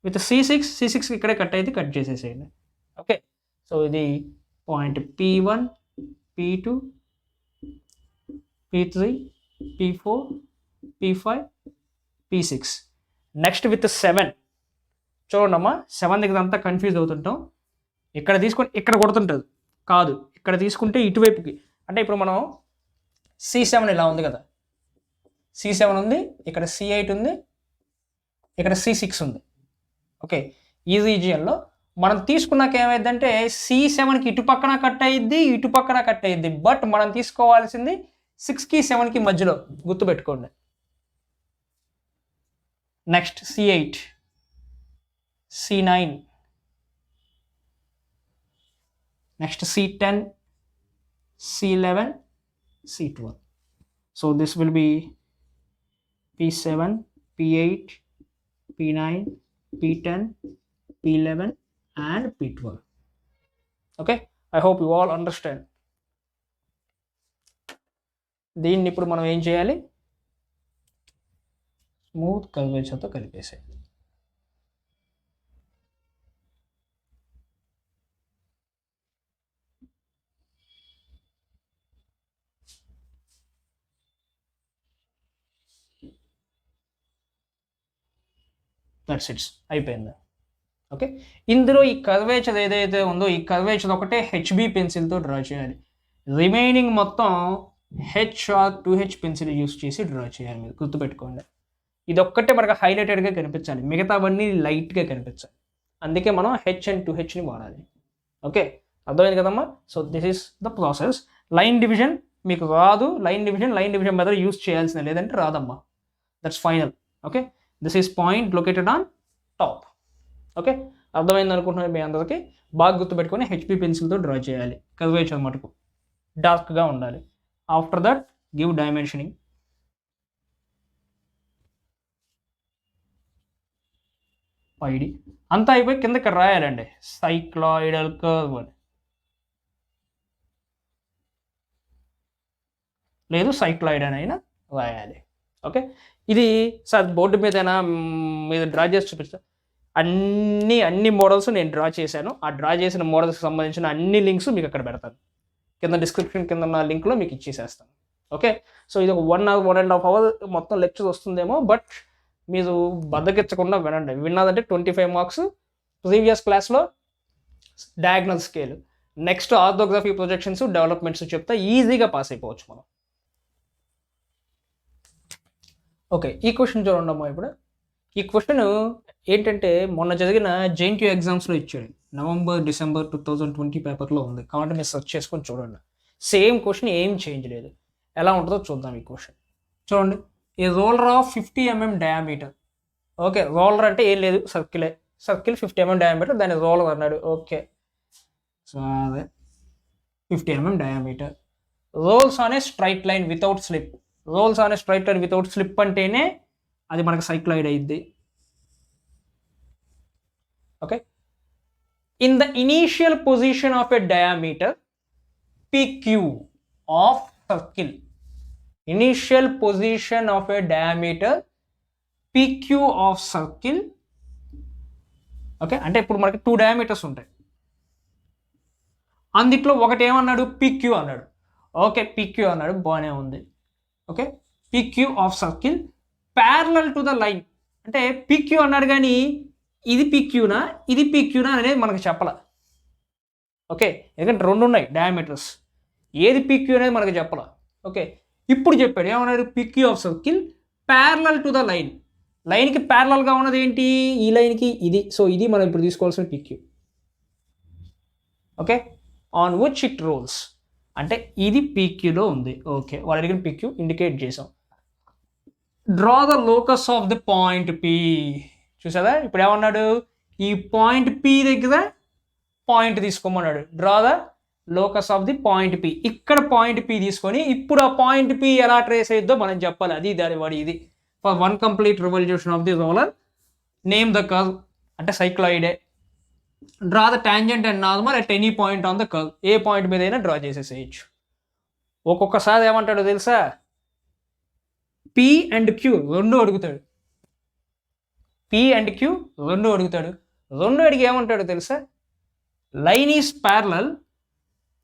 With the C6 ikkade cut ayyidi cut cheseseyandi. Okay, so idi point P1, P2, P3, P4, P5, P6. Next, with the 7. చూడండమ్మా, 7 దగ్గర అంతా confuse అవుతుంటాం. ఇక్కడ తీసుకొని ఇక్కడ కొడుతుంటుంది కాదు, ఇక్కడ తీసుకుంటే ఇటువైపుకి, అంటే ఇప్పుడు మనం C7 ఇలా ఉంది కదా, C7 ఉంది, ఇక్కడ C8 ఉంది, ఇక్కడ C6 ఉంది. ఓకే, ఈ రీజియన్లో మనం తీసుకున్నాక ఏమైందంటే C7కి ఇటు పక్కన కట్ అయ్యిద్ది, ఇటు పక్కన కట్ అయ్యిద్ది, బట్ మనం తీసుకోవాల్సింది 6కి 7కి మధ్యలో, గుర్తుపెట్టుకోండి. Next C8, C9, next C10, C11, C12. So this will be P7, P8, P9, P10, P11 and P12. Okay, I hope you all understand. దీన్ని ఇప్పుడు మనం ఏం చేయాలి, స్మూత్ కర్వేచర్తో కలిపేసేయాలి. దట్స్ ఇట్స్, అయిపోయింది. ఓకే, ఇందులో ఈ కర్వేచర్ ఏదైతే ఉందో ఈ కర్వేచర్ ఒకటే హెచ్బి పెన్సిల్తో డ్రా చేయాలి, రిమైనింగ్ మొత్తం H R 2H pencil use చేసి డ్రా చేయాలి. మీరు గుర్తుపెట్టుకోండి. ఇది ఒక్కటే మనకు హైలైటెడ్గా కనిపించాలి, మిగతావన్నీ లైట్గా కనిపించాలి. అందుకే మనం హెచ్ అండ్ 2Hని వాడాలి. ఓకే, అర్థమైంది కదమ్మా. So this is the process. Line division మీకు రాదు, లైన్ డివిజన్ మెథడ్ యూస్ చేయాల్సిందే, లేదంటే రాదమ్మా. That's final. Okay, this is point located on top. Okay, అర్థమైంది అనుకుంటున్నాను మీ అందరికీ. బాగా గుర్తుపెట్టుకొని హెచ్పి పెన్సిల్తో డ్రా చేయాలి. కర్వేచర్ మటుకు డార్క్గా ఉండాలి. After that give dimensioning. పైడి అంతా అయిపోయి కింద ఇక్కడ రాయాలండి సైక్లాయిడల్ కర్వ్ అని, లేదు సైక్లాయిడ్ అని అయినా రాయాలి. ఓకే, ఇది సార్ బోర్డు మీదైనా మీద డ్రా చేసి చూపిస్తా. అన్ని మోడల్స్ నేను డ్రా చేశాను. ఆ డ్రా చేసిన మోడల్స్కి సంబంధించిన అన్ని లింక్స్ మీకు అక్కడ పెడతాను, కింద డిస్క్రిప్షన్ కింద ఉన్న లింక్లో మీకు ఇచ్చేసేస్తాను. ఓకే, సో ఇది ఒక 1 hour 1.5 hour మొత్తం లెక్చర్ వస్తుందేమో, బట్ మీరు బద్దకెచ్చకుండా వినండి. విన్నదంటే 25 marks. ప్రీవియస్ క్లాస్లో diagonal scale, next orthography, projections, developments చెప్తా, ఈజీగా పాస్ అయిపోవచ్చు మనం. ఓకే, ఈ క్వశ్చన్ చూడండమ్మా. ఇప్పుడు ఈ క్వశ్చన్ ఏంటంటే మొన్న జరిగిన JNTU ఎగ్జామ్స్లో ఇచ్చాడు, November December 2020 పేపర్లో ఉంది. కాబట్టి మీరు సెర్చ్ చేసుకొని చూడండి. సేమ్ క్వశ్చన్, ఏం చేంజ్ లేదు. ఎలా ఉంటుందో చూద్దాం. ఈ క్వశ్చన్ చూడండి. A roller of 50 mm diameter. Okay, roller అంటే ఏం లేదు, సర్కిల్ 50 mm డయామీటర్, దాన్ని రోలర్ అన్నాడు. ఓకే, సో అదే 50 mm diameter. Rolls on a straight line without slip. Rolls on a straight line without slip అంటేనే అది మనకు సైక్లాయిడ్ అయ్యిద్ది. Okay, in the initial position of a diameter PQ of circle. Initial position of a diameter PQ of circle. Okay, అంటే ఇప్పుడు మనకి 2 diameters ఉంటాయి. అందుట్లో ఒకటి ఏమన్నాడు, PQ అన్నాడు. ఓకే, PQ అన్నాడు, బాగానే ఉంది. Okay, PQ of circle parallel to the line. అంటే PQ అన్నాడు కానీ ఇది PQనా ఇది PQనా అనేది మనకు చెప్పాల. ఓకే, ఎందుకంటే 2 ఉన్నాయి డయామీటర్స్, ఏది PQ అనేది మనకు చెప్పాల. ఓకే, ఇప్పుడు చెప్పాడు ఏమన్నాడు, PQ of circle parallel to the line. లైన్కి ప్యారలల్గా ఉన్నది ఏంటి, ఈ లైన్కి ఇది. సో ఇది మనం ఇప్పుడు తీసుకోవాల్సిన PQ. Okay, on which it rolls అంటే ఇది PQలో ఉంది. ఓకే, వాడు అడిగిన PQ ఇండికేట్ చేసాం. Draw the locus of the point P. చూసారా, ఇప్పుడు ఏమన్నాడు, ఈ పాయింట్ P దగ్గర పాయింట్ తీసుకోమన్నాడు. Draw the locus of the point P. ఇక్కడ పాయింట్ P తీసుకొని ఇప్పుడు ఆ పాయింట్ P ఎలా ట్రేస్ అయ్యిద్దో మనం చెప్పాలి. అది దాని వాడి ఇది. For 1 complete revolution of the roller name the curve అంటే సైక్లాయిడే. Draw the tangent and normal at any point on the curve. ఏ పాయింట్ మీద అయినా డ్రా చేసేసేయచ్చు. ఒక్కొక్కసారి ఏమంటాడో తెలుసా, P and Q రెండు అడుగుతాడు. P and Q రెండు అడుగుతాడు. రెండు అడిగి ఏమంటాడో తెలుసా, లైన్ ఈజ్ ప్యారలల్.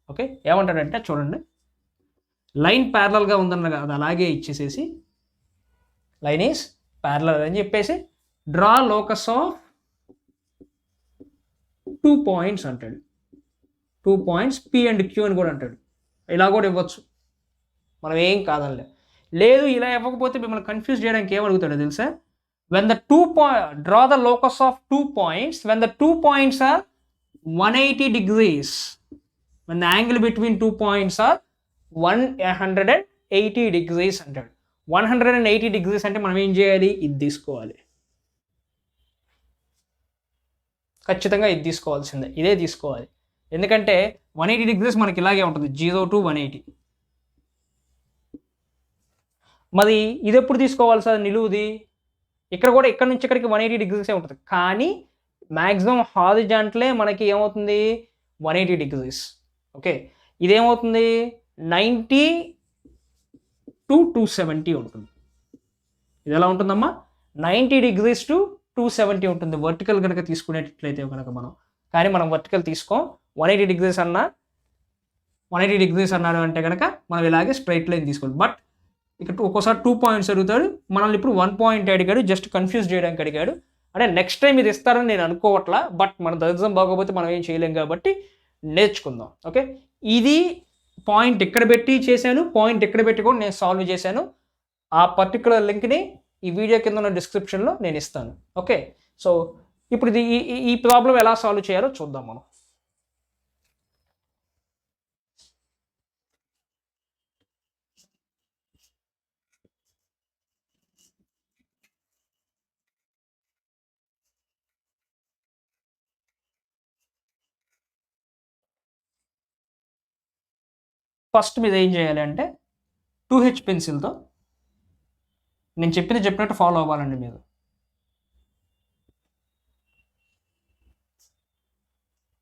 ఓకే, ఏమంటాడంటే చూడండి, లైన్ ప్యారలల్గా ఉందన్న అది అలాగే ఇచ్చేసేసి లైన్ ఈజ్ ప్యారలల్ అని చెప్పేసి డ్రా లోకస్ ఆఫ్ 2 points అంటాడు. 2 points P and Q అని కూడా అంటాడు. ఇలా కూడా ఇవ్వచ్చు, మనం ఏం కాదనలే. లేదు ఇలా ఇవ్వకపోతే మిమ్మల్ని కన్ఫ్యూజ్ చేయడానికి ఏమడుగుతాడో తెలుసా, draw the locus of 2 points when the 2 points are 180 degrees. When the angle between 2 points are 180 degrees అంటాడు. 180 degrees అంటే మనం ఏం చేయాలి, ఇది తీసుకోవాలి. ఖచ్చితంగా ఇది తీసుకోవాల్సిందే, ఇదే తీసుకోవాలి. ఎందుకంటే 180 degrees మనకి ఇలాగే ఉంటుంది, 0 to 180. మరి ఇది ఎప్పుడు తీసుకోవాలి సార్ నిలువుది, ఇక్కడ కూడా ఇక్కడ నుంచి ఇక్కడికి 180 degrees ఉంటుంది. కానీ మ్యాక్సిమం హారిజాంటలే మనకి ఏమవుతుంది 180 degrees. ఓకే, ఇదేమవుతుంది 90 to 270 ఉంటుంది. ఇది ఎలా ఉంటుందమ్మా, 90 degrees to 270 ఉంటుంది వర్టికల్ కనుక తీసుకునేటట్లయితే కనుక మనం. కానీ మనం వర్టికల్ తీసుకోం. 180 degrees అన్నా 180 degrees అన్నాడు అంటే కనుక మనం ఇలాగే స్ట్రైట్ లైన్ తీసుకోవాలి. బట్ ఇక్కడ ఒక్కోసారి 2 points అడుగుతాడు, మనల్ని ఇప్పుడు 1 point అడిగాడు, జస్ట్ కన్ఫ్యూజ్ చేయడానికి అడిగాడు. అంటే నెక్స్ట్ టైం ఇది ఇస్తారని నేను అనుకోవట్లా, బట్ మన దరిద్రం బాగోపోతే మనం ఏం చేయలేం కాబట్టి నేర్చుకుందాం. ఓకే, ఇది పాయింట్ ఎక్కడ పెట్టి చేశాను, పాయింట్ ఎక్కడ పెట్టి కూడా నేను సాల్వ్ చేశాను. ఆ పర్టికులర్ లింక్ని ఈ వీడియో కింద ఉన్న డిస్క్రిప్షన్లో నేను ఇస్తాను. ఓకే, సో ఇప్పుడు ఇది ఈ ప్రాబ్లం ఎలా సాల్వ్ చేయాలో చూద్దాం మనం. ఫస్ట్ మీరు ఏం చేయాలి అంటే 2H పెన్సిల్తో నేను చెప్పినట్టు ఫాలో అవ్వాలండి. మీరు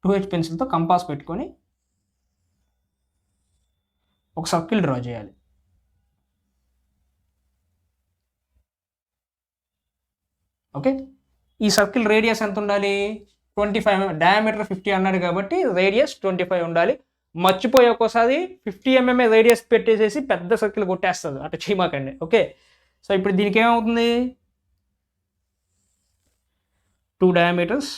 టూ హెచ్ పెన్సిల్తో కంపాస్ పెట్టుకొని ఒక సర్కిల్ డ్రా చేయాలి. ఓకే, ఈ సర్కిల్ రేడియస్ ఎంత ఉండాలి? 25 mm. డయామీటర్ 50 అన్నాడు కాబట్టి రేడియస్ 25 ఉండాలి. మర్చిపోయి ఒక్కోసారి 50 mm రేడియస్ పెట్టేసేసి పెద్ద సర్కిల్ కొట్టేస్తుంది, అట్లా చేయమాకండి. ఓకే, సో ఇప్పుడు దీనికి ఏమవుతుంది? 2 డయామీటర్స్.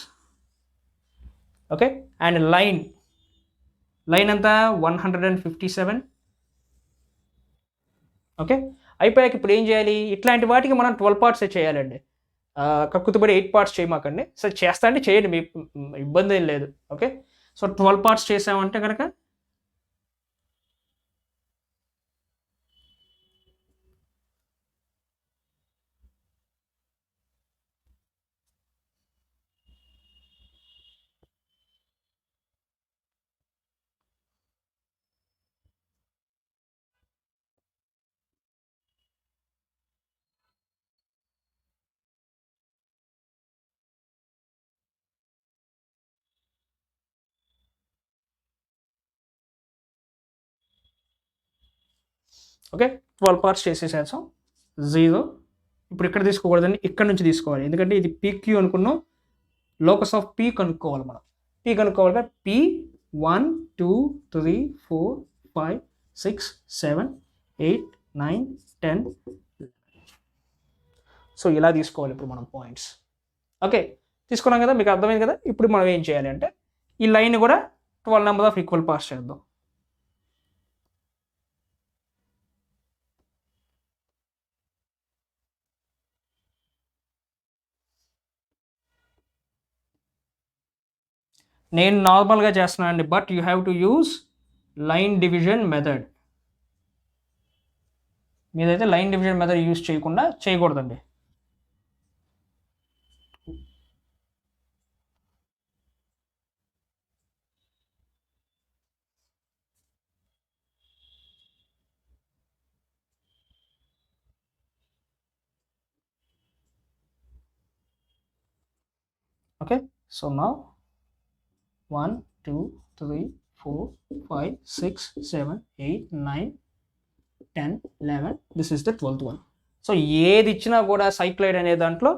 ఓకే, అండ్ లైన్ అంతా 157. ఓకే, అయిపోయాక ఇప్పుడు ఏం చేయాలి? ఇట్లాంటి వాటికి మనం 12 పార్ట్స్ చేయాలండి. కక్కుతుబడి 8 పార్ట్స్ చేయమాకండి. సో చేస్తా అంటే చేయండి, మీ ఇబ్బంది ఏం లేదు. ఓకే, సో 12 పార్ట్స్ చేసామంటే కనుక ఓకే 12 పార్ట్స్ చేసేసాం. 0 ఇప్పుడు ఇక్కడ తీసుకోకూడదండి, ఇక్కడ నుంచి తీసుకోవాలి. ఎందుకంటే ఇది PQ అనుకున్నాం. లోకస్ ఆఫ్ P కనుక్కోవాలి మనం. P కనుక్కోవాలి. P 1 2 3 4 5 6 7 8 9 10. సో ఇలా తీసుకోవాలి ఇప్పుడు మనం పాయింట్స్. ఓకే, తీసుకున్నాం కదా, మీకు అర్థమైంది కదా. ఇప్పుడు మనం ఏం చేయాలి అంటే ఈ లైన్ కూడా 12 నెంబర్ ఆఫ్ ఈక్వల్ పార్ట్స్ చేద్దాం. నేను నార్మల్గా చేస్తున్నాను అండి, but you have to use line division method. మీరైతే లైన్ డివిజన్ మెథడ్ యూజ్ చేయకూడదండి. Okay, so now 1 2 3 4 5 6 7 8 9 10 11. This is the 12th one. So ఏది ఇచ్చినా కూడా సైక్లాయిడ్ అనే దాంట్లో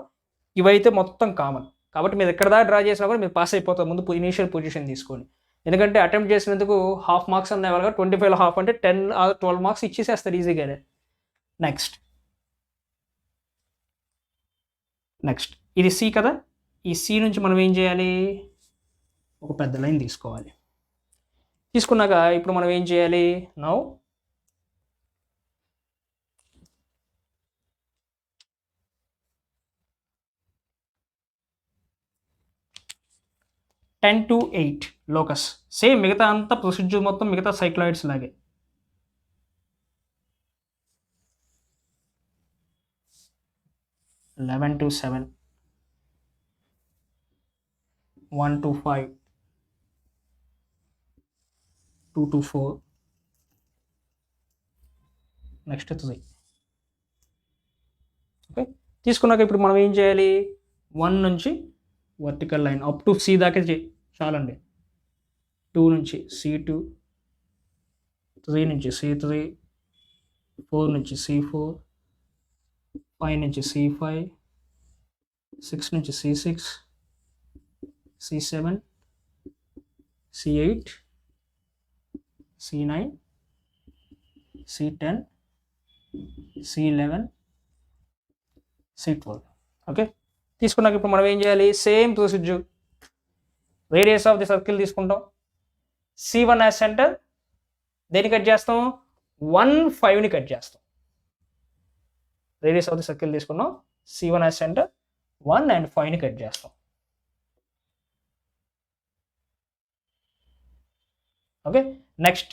ఇవైతే మొత్తం కామన్. కాబట్టి మీరు ఎక్కడ దాకా డ్రా చేసినా కూడా మీరు పాస్ అయిపోతారు. ముందు ఇనీషియల్ పొజిషన్ తీసుకొని, ఎందుకంటే అటెంప్ట్ చేసినందుకు హాఫ్ మార్క్స్ అనేవాళ్ళగా 25 హాఫ్ అంటే 10 or 12 మార్క్స్ ఇచ్చేసేస్తారు ఈజీగానే. నెక్స్ట్ ఇది సి కదా. ఈ సి నుంచి మనం ఏం చేయాలి? ఒక పెద్ద లైన్ తీసుకోవాలి. తీసుకున్నాక ఇప్పుడు మనం ఏం చేయాలి? Now ten to 8 locus. Same మిగతా అంతా ప్రొసీజ్యూర్ మొత్తం మిగతా సైక్లాయిడ్స్ లాగే. Eleven to 7, 1 to 5, 2 to 4, next 3. Okay, తీసుకున్నాక ఇప్పుడు మనం ఏం చేయాలి? 1 నుంచి vertical line up to C దాకా చాలండి. 2 నుంచి C2, 3 నుంచి C3, 4 నుంచి C4, 5 నుంచి C5, 6 నుంచి C6, C7, C8, C9, C10, C11, C12. Okay, తీసుకున్నాక ఇప్పుడు మనం ఏం చేయాలి? Same procedure. Radius of the circle తీసుకుంటాం. C1 as centre. దేన్ని కట్ చేస్తాం? 1 5ని కట్ చేస్తాం. రేడియస్ ఆఫ్ ది సర్కిల్ తీసుకున్నాం, C1 యాజ్ సెంటర్, 1 and 5ని కట్ చేస్తాం. Okay, next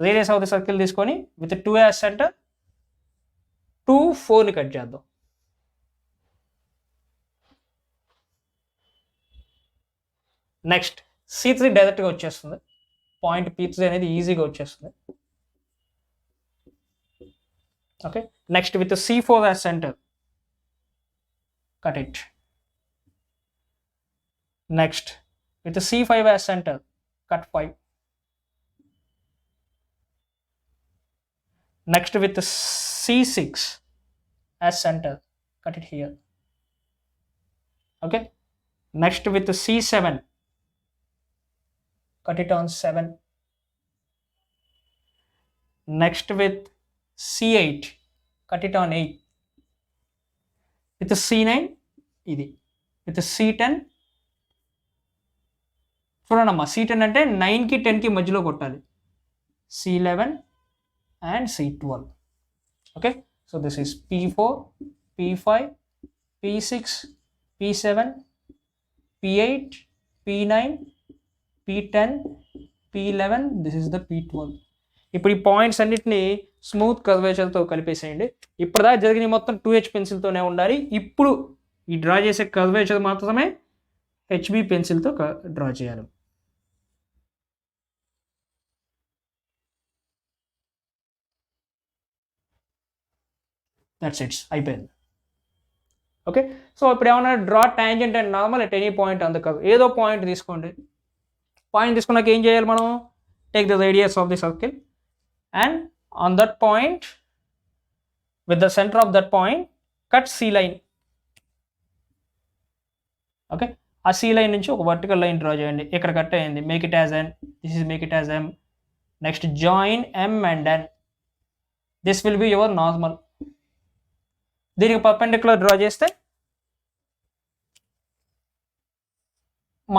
radius of the circle తీసుకొని విత్ 2 యాజ్ సెంటర్, 2, 4ని కట్ చేద్దాం. నెక్స్ట్ C3 డైరెక్ట్గా వచ్చేస్తుంది, పాయింట్ P3 అనేది ఈజీగా వచ్చేస్తుంది. Okay, next with C4 as centre, cut it. Next with the C5 as center, cut 5. Next with the C6 as center, cut it here. Okay, next with the C7, cut it on 7. Next with C8, cut it on 8. With the C9 ఇది, with the C10 చూడండమ్మా, C10 అంటే 9కి 10కి మధ్యలో కొట్టాలి, C11 and C12. Okay, so this is P4, P5, P6, P7, P8, P9, P10, P11, this is the P12. ఇప్పుడు ఈ points అన్నిటిని స్మూత్ కర్వేచర్తో కలిపేసేయండి. ఇప్పటిదా జరిగిన మొత్తం 2H పెన్సిల్తోనే ఉండాలి. ఇప్పుడు ఈ డ్రా చేసే కర్వేచర్ మాత్రమే HB పెన్సిల్తో డ్రా చేయాలి. దట్స్ ఇట్స్, అయిపోయింది. ఓకే, సో ఇప్పుడు ఏమన్నా draw tangent and normal at any point on the curve. ఏదో పాయింట్ తీసుకోండి. పాయింట్ తీసుకున్నాక ఏం చేయాలి మనం? Take the radius of the circle and on that point, with the center of that point, cut C line. Okay, ఆ C line నుంచి ఒక vertical line draw చేయండి. ఇక్కడ కట్ అయ్యింది, make it as N, this is make it as M. Next join M and N, this will be your normal. దీనికి perpendicular draw చేస్తే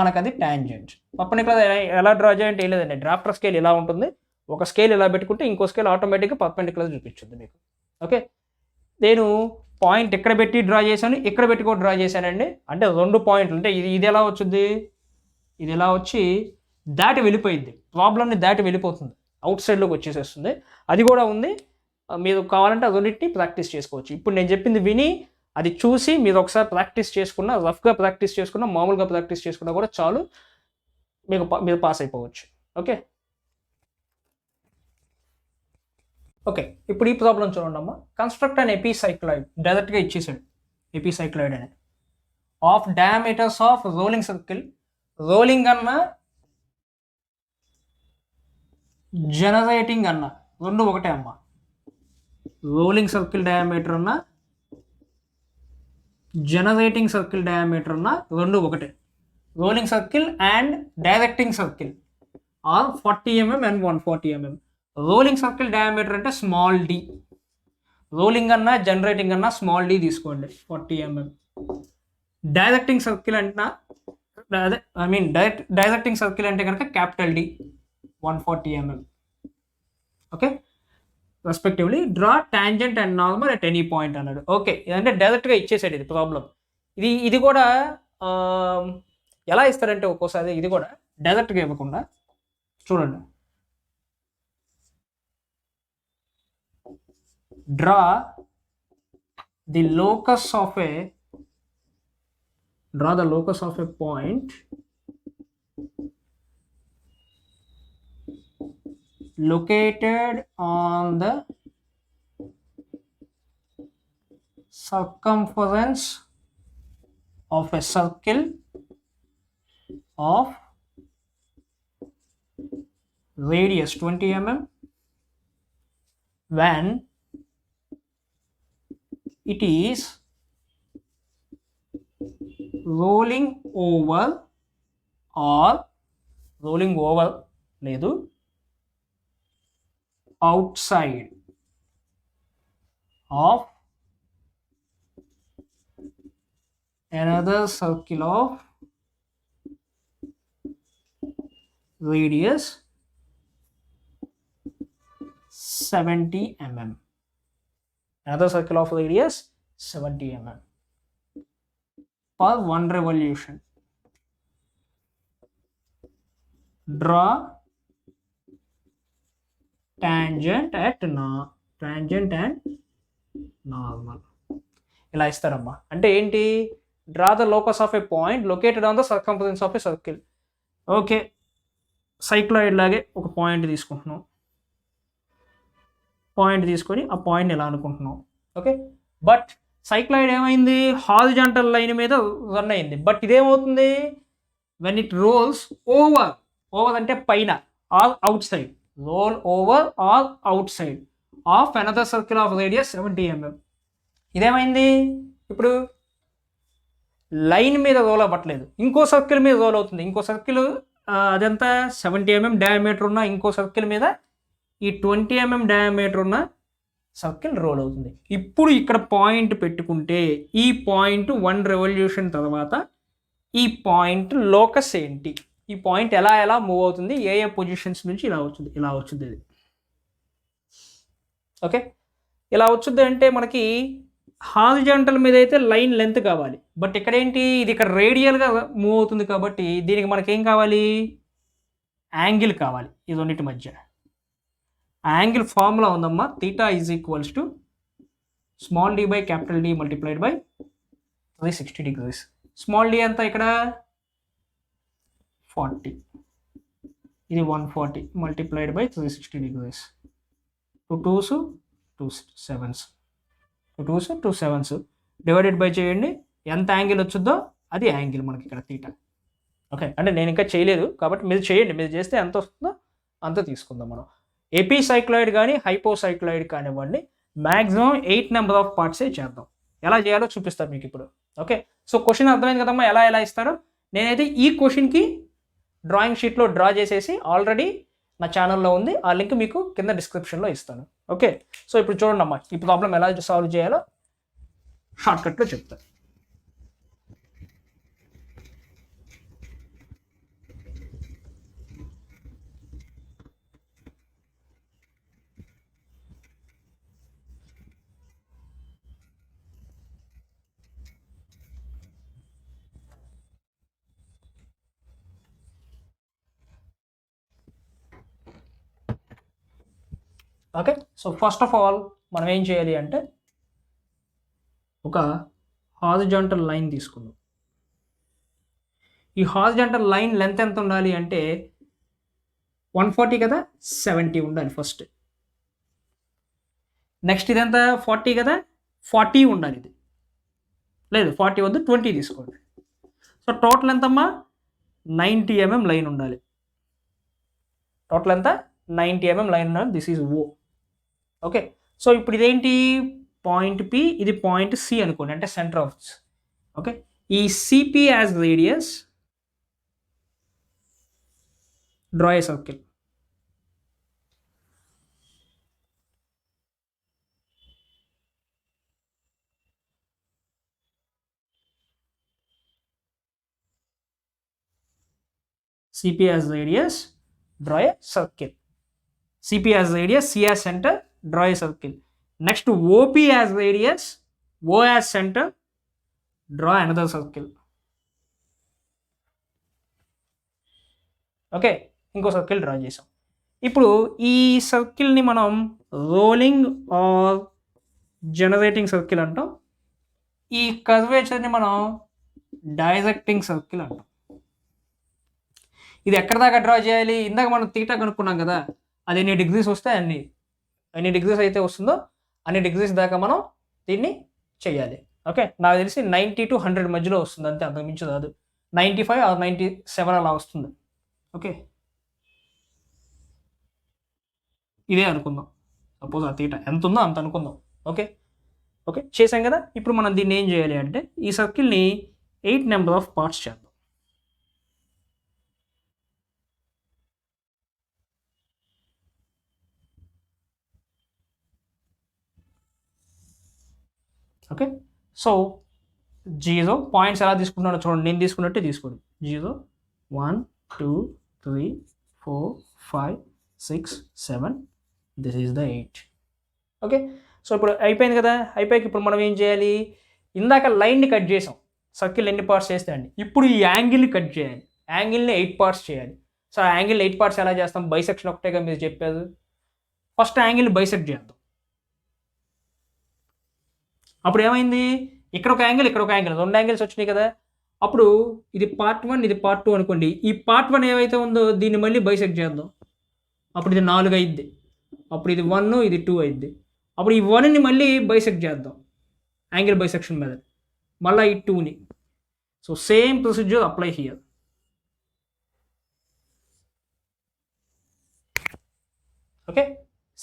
మనకు అది టాంజెంట్. పర్పెండిక్యులర్ ఎలా డ్రా చేయంటే ఏం లేదండి, డ్రాఫ్టర్ స్కేల్ ఇలా ఉంటుంది. ఒక స్కేల్ ఇలా పెట్టుకుంటే ఇంకో స్కేల్ ఆటోమేటిక్గా పర్పెండిక్యులర్ చూపించుద్ది మీకు. ఓకే, నేను పాయింట్ ఇక్కడ పెట్టి డ్రా చేశాను, ఇక్కడ పెట్టి కూడా డ్రా చేశానండి. అంటే 2 పాయింట్లు, అంటే ఇది ఎలా వచ్చింది, ఇది ఎలా వచ్చి దాటి వెళ్ళిపోయింది, ప్రాబ్లమ్ని దాటి వెళ్ళిపోతుంది, అవుట్ సైడ్లోకి వచ్చేసేస్తుంది. అది కూడా ఉంది, మీరు కావాలంటే అదన్నిటిని ప్రాక్టీస్ చేసుకోవచ్చు. ఇప్పుడు నేను చెప్పింది విని అది చూసి మీరు ఒకసారి ప్రాక్టీస్ చేసుకున్నా, రఫ్గా ప్రాక్టీస్ చేసుకున్నా, మామూలుగా ప్రాక్టీస్ చేసుకున్నా కూడా చాలు, మీరు పాస్ అయిపోవచ్చు. ఓకే ఓకే, ఇప్పుడు ఈ ప్రాబ్లం చూడండి అమ్మా. కన్స్ట్రక్ట్ అన్ ఎపిసైక్లాయిడ్, డైరెక్ట్గా ఇచ్చేసాడు ఎపిసైక్లాయిడ్ అని, of diameters of rolling circle. Rolling అన్నా జనరేటింగ్ అన్నా రెండు ఒకటే అమ్మా. రోలింగ్ సర్కిల్ డయామీటర్ అన్నా జనరేటింగ్ సర్కిల్ డయామీటర్ అన్నా రెండు ఒకటే. Rolling circle and directing circle are 40 mm and 140 mm. Rolling circle diameter అంటే స్మాల్ d, రోలింగ్ అన్నా జనరేటింగ్ అన్నా స్మాల్ d తీసుకోండి, 40 mm. డైరెక్టింగ్ సర్కిల్ అంటే అదే డైరెక్టింగ్ సర్కిల్ అంటే కనుక capital D, 140 mm. Okay, respectively draw tangent and normal at any point అన్నాడు. Okay, ఇదంటే డైరెక్ట్గా ఇచ్చేసాడు ఇది ప్రాబ్లం. ఇది కూడా ఎలా ఇస్తారంటే ఒక్కోసారి ఇది కూడా డైరెక్ట్గా ఇవ్వకుండా చూడండి, draw the locus of A point located on the circumference of a circle of radius 20 mm when it is rolling over లేదు outside of another circle of radius 70 mm. another circle of radius 70 mm for one revolution. Draw tangent and normal. ఇలా ఇస్తారమ్మా. అంటే ఏంటి? Draw the locus of A point located on the circumference of a circle. Okay, cycloid లాగే ఒక point తీసుకుంటున్నాం, point తీసుకొని ఆ పాయింట్ని ఇలా అనుకుంటున్నాం. ఓకే, బట్ సైక్లాయిడ్ ఏమైంది? హారిజాంటల్ లైన్ మీద రన్ అయింది. బట్ ఇదేమవుతుంది? వెన్ ఇట్ రోల్స్ ఓవర్ అంటే పైన, or outside, roll over or outside of another circle of radius 70 mm. ఇదేమైంది? ఇప్పుడు లైన్ మీద రోల్ అవ్వట్లేదు, ఇంకో సర్కిల్ మీద రోల్ అవుతుంది. ఇంకో సర్కిల్ అదంతా 70 mm డయామీటర్ ఉన్న ఇంకో సర్కిల్ మీద ఈ 20 mm డయామీటర్ ఉన్న సర్కిల్ రోల్ అవుతుంది. ఇప్పుడు ఇక్కడ పాయింట్ పెట్టుకుంటే ఈ పాయింట్ 1 రెవల్యూషన్ తర్వాత ఈ పాయింట్ లోకస్ ఏంటి, ఈ పాయింట్ ఎలా మూవ్ అవుతుంది, ఏ పొజిషన్స్ నుంచి ఇలా వచ్చింది ఇది. ఓకే, ఇలా వచ్చింది అంటే మనకి హారిజాంటల్ మీద అయితే లైన్ లెంత్ కావాలి, బట్ ఇక్కడ ఏంటి? ఇది ఇక్కడ రేడియల్గా మూవ్ అవుతుంది కాబట్టి దీనికి మనకేం కావాలి? యాంగిల్ కావాలి. ఇది రెండింటి మధ్య యాంగిల్ ఫార్ములా ఉందమ్మా, θ is equals to small d by capital D multiplied by 360 degrees. Small d అంతా ఇక్కడ 40, ఇది 140 multiplied by 360 degrees. 2 2s 2 7s, 2 2s 2 7s divided by చేయండి, ఎంత యాంగిల్ వచ్చుద్దో అది యాంగిల్ మనకి ఇక్కడ θ. ఓకే, అంటే నేను ఇంకా చేయలేదు కాబట్టి మీరు చేయండి, మీరు చేస్తే ఎంత వస్తుందో అంత తీసుకుందాం మనం. ఎపిసైక్లాయిడ్ కానీ హైపోసైక్లాయిడ్ కానివ్వండి, మ్యాక్సిమం 8 నెంబర్ ఆఫ్ పార్ట్సే చేద్దాం. ఎలా చేయాలో చూపిస్తాను మీకు ఇప్పుడు. ఓకే, సో క్వశ్చన్ అర్థమైంది కదమ్మా ఎలా ఇస్తారో. నేనైతే ఈ క్వశ్చన్కి డ్రాయింగ్ షీట్లో డ్రా చేసేసి ఆల్రెడీ నా ఛానల్లో ఉంది, ఆ లింక్ మీకు కింద డిస్క్రిప్షన్లో ఇస్తాను. ఓకే, సో ఇప్పుడు చూడండి అమ్మా, ఈ ప్రాబ్లం ఎలా సాల్వ్ చేయాలో షార్ట్కట్లో చెప్తాను. Okay, so first of all మనం ఏం చేయాలి అంటే ఒక హారిజాంటల్ లైన్ తీసుకుందాం. ఈ హారిజాంటల్ లైన్ లెంత్ ఎంత ఉండాలి అంటే 140 కదా, 70 ఉండాలి ఫస్ట్. నెక్స్ట్ ఇదంతా 40 కదా, 40 ఉండాలి. ఇది లేదు 40 వద్దు, 20 తీసుకోండి. సో టోటల్ ఎంతమ్మా? 90 mm లైన్ ఉండాలి. టోటల్ ఎంత? 90 mm లైన్ ఉండాలి. This is O. Okay, so ఇప్పుడు ఇదేంటి? పాయింట్ P, ఇది పాయింట్ C అనుకోండి, అంటే సెంటర్ ఆఫ్. ఓకే, ఈ CP as radius, draw a circle. CP as radius, draw a circle. CP as radius, C as center, draw a circle. Next to OP as radius, O as center, draw another circle. Okay, ఇంకో circle draw చేసాం. ఇప్పుడు ఈ సర్కిల్ని మనం rolling are generating circle అంటాం. ఈ కర్వేచర్ని మనం directing circle అంటాం. ఇది ఎక్కడ దాకా డ్రా చేయాలి? ఇందాక మనం తీటా కనుక్కున్నాం కదా, అది ఎన్ని డిగ్రీస్ వస్తే ఎన్ని డిగ్రీస్ అయితే వస్తుందో అన్ని డిగ్రీస్ దాకా మనం దీన్ని చేయాలి. ఓకే, నాకు తెలిసి 90 to 100 మధ్యలో వస్తుంది, అంతే, అంతకు మించి రాదు. 95 or 97 అలా వస్తుంది. ఓకే, ఇదే అనుకుందాం. సపోజ్ ఆ తీటా ఎంత ఉందో అంత అనుకుందాం. ఓకే ఓకే చేసాం కదా. ఇప్పుడు మనం దీన్ని ఏం చేయాలి అంటే ఈ సర్కిల్ని 8 నెంబర్ ఆఫ్ పార్ట్స్ చేద్దాం. ఓకే, సో 0 పాయింట్స్ ఎలా తీసుకుంటున్నానో చూడండి, నేను తీసుకున్నట్టే తీసుకోండి. 0 1 2 3 4 5 6 7, this is the 8. Okay, so ఇప్పుడు అయిపోయింది కదా, అయిపోయాక ఇప్పుడు మనం ఏం చేయాలి, ఇందాక లైన్ని కట్ చేసాం, సర్కిల్ ఎన్ని పార్ట్స్ చేస్తే అండి, ఇప్పుడు ఈ యాంగిల్ని కట్ చేయాలి, యాంగిల్ని 8 పార్ట్స్ చేయాలి. సో ఆ యాంగిల్ 8 పార్ట్స్ ఎలా చేస్తాం, బైసెక్షన్ ఒకటేగా మీరు చెప్పారు. ఫస్ట్ యాంగిల్ని బైసెక్ట్ చేద్దాం. అప్పుడు ఏమైంది, ఇక్కడ ఒక యాంగిల్ ఇక్కడ ఒక యాంగిల్, 2 యాంగిల్స్ వచ్చినాయి కదా. అప్పుడు ఇది పార్ట్ 1 ఇది పార్ట్ 2 అనుకోండి. ఈ పార్ట్ 1 ఏవైతే ఉందో దీన్ని మళ్ళీ బైసెక్ట్ చేద్దాం. అప్పుడు ఇది 4 అయింది, అప్పుడు ఇది 1 ఇది 2 అయింది. అప్పుడు ఈ 1ని మళ్ళీ బైసెక్ట్ చేద్దాం యాంగిల్ బైసెక్షన్ మీద, మళ్ళీ ఈ 2ని. So same procedure apply here. Okay,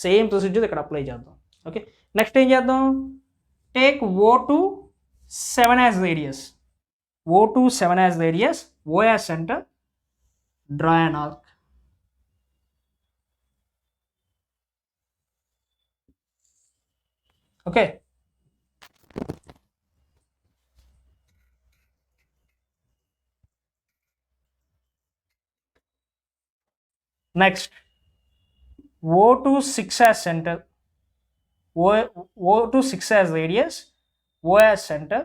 same procedure ఇక్కడ అప్లై చేద్దాం. ఓకే, నెక్స్ట్ ఏం చేద్దాం, take O2 7 as radius, O2 7 as radius, O as center, draw an arc. Okay, next O2 6 as center, O2 6 as radius, O as center,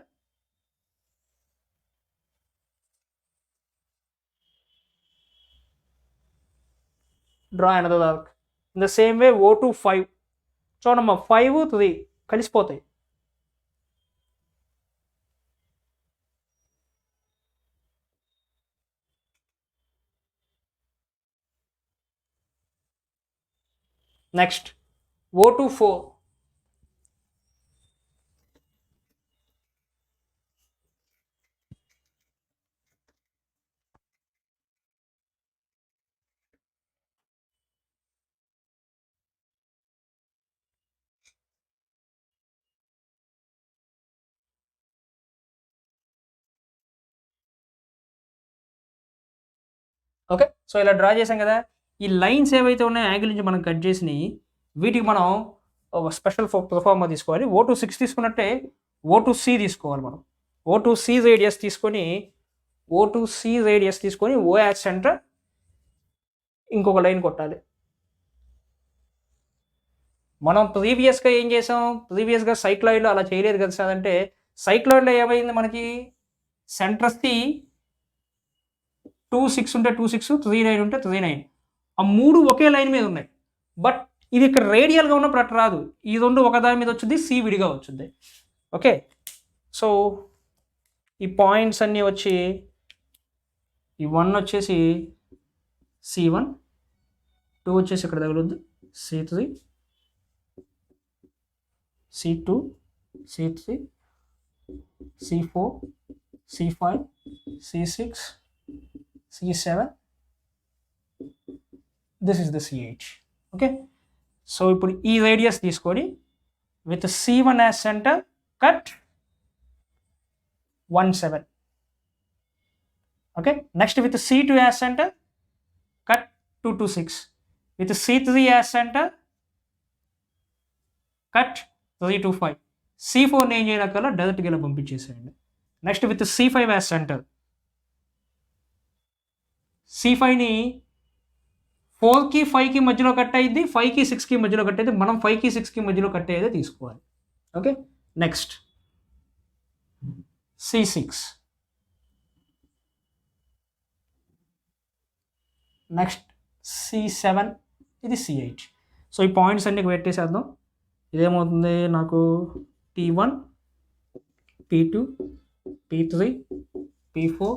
draw another arc. In the same way O2 5, చూడమ్మా 5 3 కలిసిపోతాయి. Next O2 4, okay. So ఇలా draw చేసాం కదా. ఈ lines ఏవైతే ఉన్నాయో angle నుంచి మనం కట్ చేసినాయి, వీటికి మనం ఒక స్పెషల్ పర్ఫార్మర్ తీసుకోవాలి. O2 6 తీసుకున్నట్టే O2 C తీసుకోవాలి మనం. O2 C రేడియస్ తీసుకొని O2 C రేడియస్ తీసుకొని O యాజ్ సెంటర్ ఇంకొక లైన్ కొట్టాలి. మనం ప్రీవియస్గా ఏం చేసాం, ప్రీవియస్గా సైక్లాయిడ్లో అలా చేయలేదు కదా సార్. అంటే సైక్లాయిడ్లో ఏమైంది, మనకి సెంటర్స్కి 2 6 ఉంటే 2 6, 3 9 ఉంటే 3 9, ఆ 3 ఒకే లైన్ మీద ఉన్నాయి. బట్ ఇది ఇక్కడ రేడియల్గా ఉన్నప్పుడు అట్లా రాదు, ఈ 2 ఒకదాని మీద వచ్చింది, సి విడిగా వచ్చింది. ఓకే, సో ఈ పాయింట్స్ అన్నీ వచ్చి ఈ 1 వచ్చేసి C1, 2 వచ్చేసి ఇక్కడ తగులుద్ది C3, C2, C3, C4, C5, C6, C7, this is the C8. Okay, so ఇప్పుడు ఈ రేడియస్ తీసుకొని with C1 as center cut 1 7. Okay, next with C2 as center cut 2 2 6, with C3 as center cut 3 2 5. C4 ని ఏం చేయనక్కల డైరెక్ట్గా ఇలా పంపించేసేయండి. Next with C5 as center, C5ని 4కి 5కి మధ్యలో కట్ అయ్యింది, 5కి 6కి మధ్యలో కట్ అయ్యింది. మనం 5కి 6కి మధ్యలో కట్ అయ్యేదే తీసుకోవాలి. Okay, next C6, next C7, ఇది C8. సో ఈ పాయింట్స్ అన్ని పెట్టేసేద్దాం. ఇదేమవుతుంది నాకు P1, P2, P3, P4,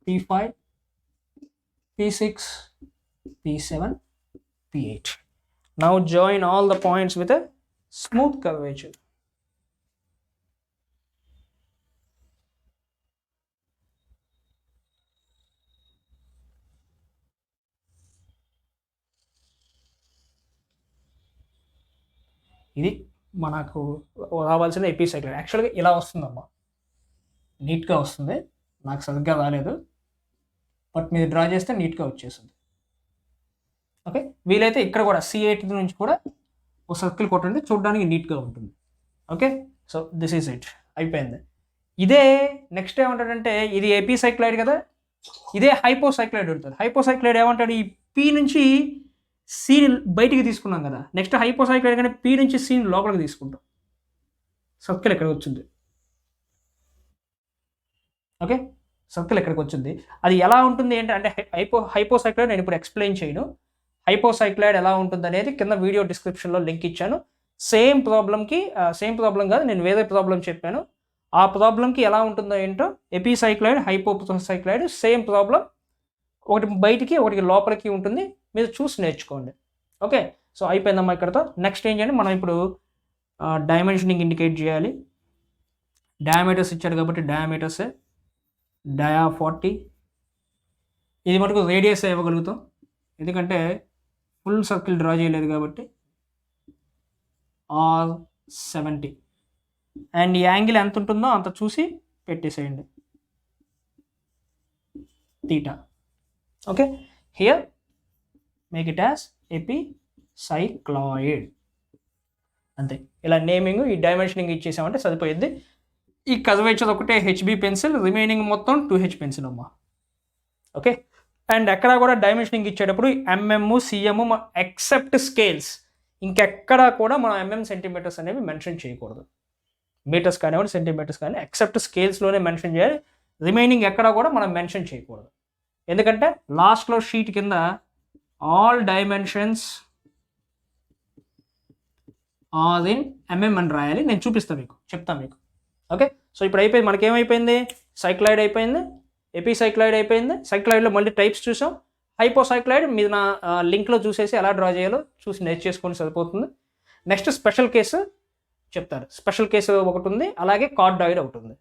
P5, P6, P7, P8. Now join all the points with a smooth curvature. ఇది మనకు రావాల్సిన ఎపిసైక్లాయిడ్. యాక్చువల్గా ఇలా వస్తుందమ్మా, నీట్గా వస్తుంది, నాకు సరిగ్గా రాలేదు, బట్ మీరు డ్రా చేస్తే నీట్గా వచ్చేస్తుంది. ఓకే, వీలైతే ఇక్కడ కూడా C8 నుంచి కూడా ఒక సర్కిల్ కొట్టండి, చూడడానికి నీట్గా ఉంటుంది. Okay, so this is it, అయిపోయింది. ఇదే నెక్స్ట్ ఏమంటాడంటే, ఇది ఎపిసైక్లాయిడ్ కదా, ఇదే హైపోసైక్లాయిడ్ ఉంటుంది. హైపోసైక్లాయిడ్ ఏమంటాడు, ఈ P నుంచి సీని బయటికి తీసుకున్నాం కదా, నెక్స్ట్ హైపోసైక్లాయిడ్ కానీ పీ నుంచి సీని లోపలికి తీసుకుంటాం, సర్కిల్ ఎక్కడికి వచ్చింది. ఓకే, సర్కిల్ ఎక్కడికి వచ్చింది. అది ఎలా ఉంటుంది అంటే హైపోసైక్లాయిడ్ నేను ఇప్పుడు ఎక్స్ప్లెయిన్ చేయను. హైపోసైక్లాయిడ్ ఎలా ఉంటుంది అనేది కింద వీడియో డిస్క్రిప్షన్లో లింక్ ఇచ్చాను. సేమ్ ప్రాబ్లం కాదు, నేను వేరే ప్రాబ్లం చెప్పాను. ఆ ప్రాబ్లంకి ఎలా ఉంటుందో ఏంటో ఎపిసైక్లాయిడ్ హైపోసైక్లాయిడ్ సేమ్ ప్రాబ్లం, ఒకటి బయటికి ఒకటి లోపలికి ఉంటుంది, మీరు చూసి నేర్చుకోండి. ఓకే, సో అయిపోయిందమ్మా ఇక్కడతో. నెక్స్ట్ ఏం చేయండి, మనం ఇప్పుడు డైమెన్షనింగ్ ఇండికేట్ చేయాలి. డయామీటర్స్ ఇచ్చాడు కాబట్టి డయామీటర్సే డయా 40. ఇది మటుకు రేడియస్ ఇవ్వగలుగుతాం ఎందుకంటే ఫుల్ సర్కిల్ డ్రా చేయలేదు కాబట్టి. ఆర్ 70 అండ్ ఈ యాంగిల్ ఎంత ఉంటుందో అంత చూసి పెట్టేసేయండి, theta. Okay, here make it as ఎపిసైక్లాయిడ్. అంతే, ఇలా నేమింగ్ ఈ డైమెన్షనింగ్ ఇచ్చేసామంటే సరిపోయింది. ఈ కర్వేచర్ ఒకటే హెచ్బి పెన్సిల్, రిమైనింగ్ మొత్తం 2H పెన్సిల్ అమ్మా. ఓకే, అండ్ ఎక్కడ కూడా డైమెన్షనింగ్ ఇచ్చేటప్పుడు ఎంఎం సిఎం ఎక్సెప్ట్ స్కేల్స్, ఇంకెక్కడా కూడా మనం ఎంఎం సెంటీమీటర్స్ అనేవి మెన్షన్ చేయకూడదు. మీటర్స్ కానివ్వండి సెంటీమీటర్స్ కానీ ఎక్సెప్ట్ స్కేల్స్లోనే మెన్షన్ చేయాలి. రిమైనింగ్ ఎక్కడా కూడా మనం మెన్షన్ చేయకూడదు, ఎందుకంటే లాస్ట్లో షీట్ కింద all dimensions are in mm అని రాయాలి. నేను చూపిస్తాను మీకు, చెప్తాను మీకు. ఓకే, సో ఇప్పుడు అయిపోయింది, మనకేమైపోయింది, సైక్లాయిడ్ అయిపోయింది, ఎపిసైక్లాయిడ్ అయిపోయింది. సైక్లాయిడ్లో మళ్ళీ టైప్స్ చూసాం. హైపోసైక్లాయిడ్ మీరు నా లింక్లో చూసేసి ఎలా డ్రా చేయాలో చూసి నేర్చేసుకొని సరిపోతుంది. నెక్స్ట్ స్పెషల్ కేసు చెప్తారు. స్పెషల్ కేసు ఒకటి ఉంది, అలాగే కార్డాయిడ్ ఒకటి ఉంది.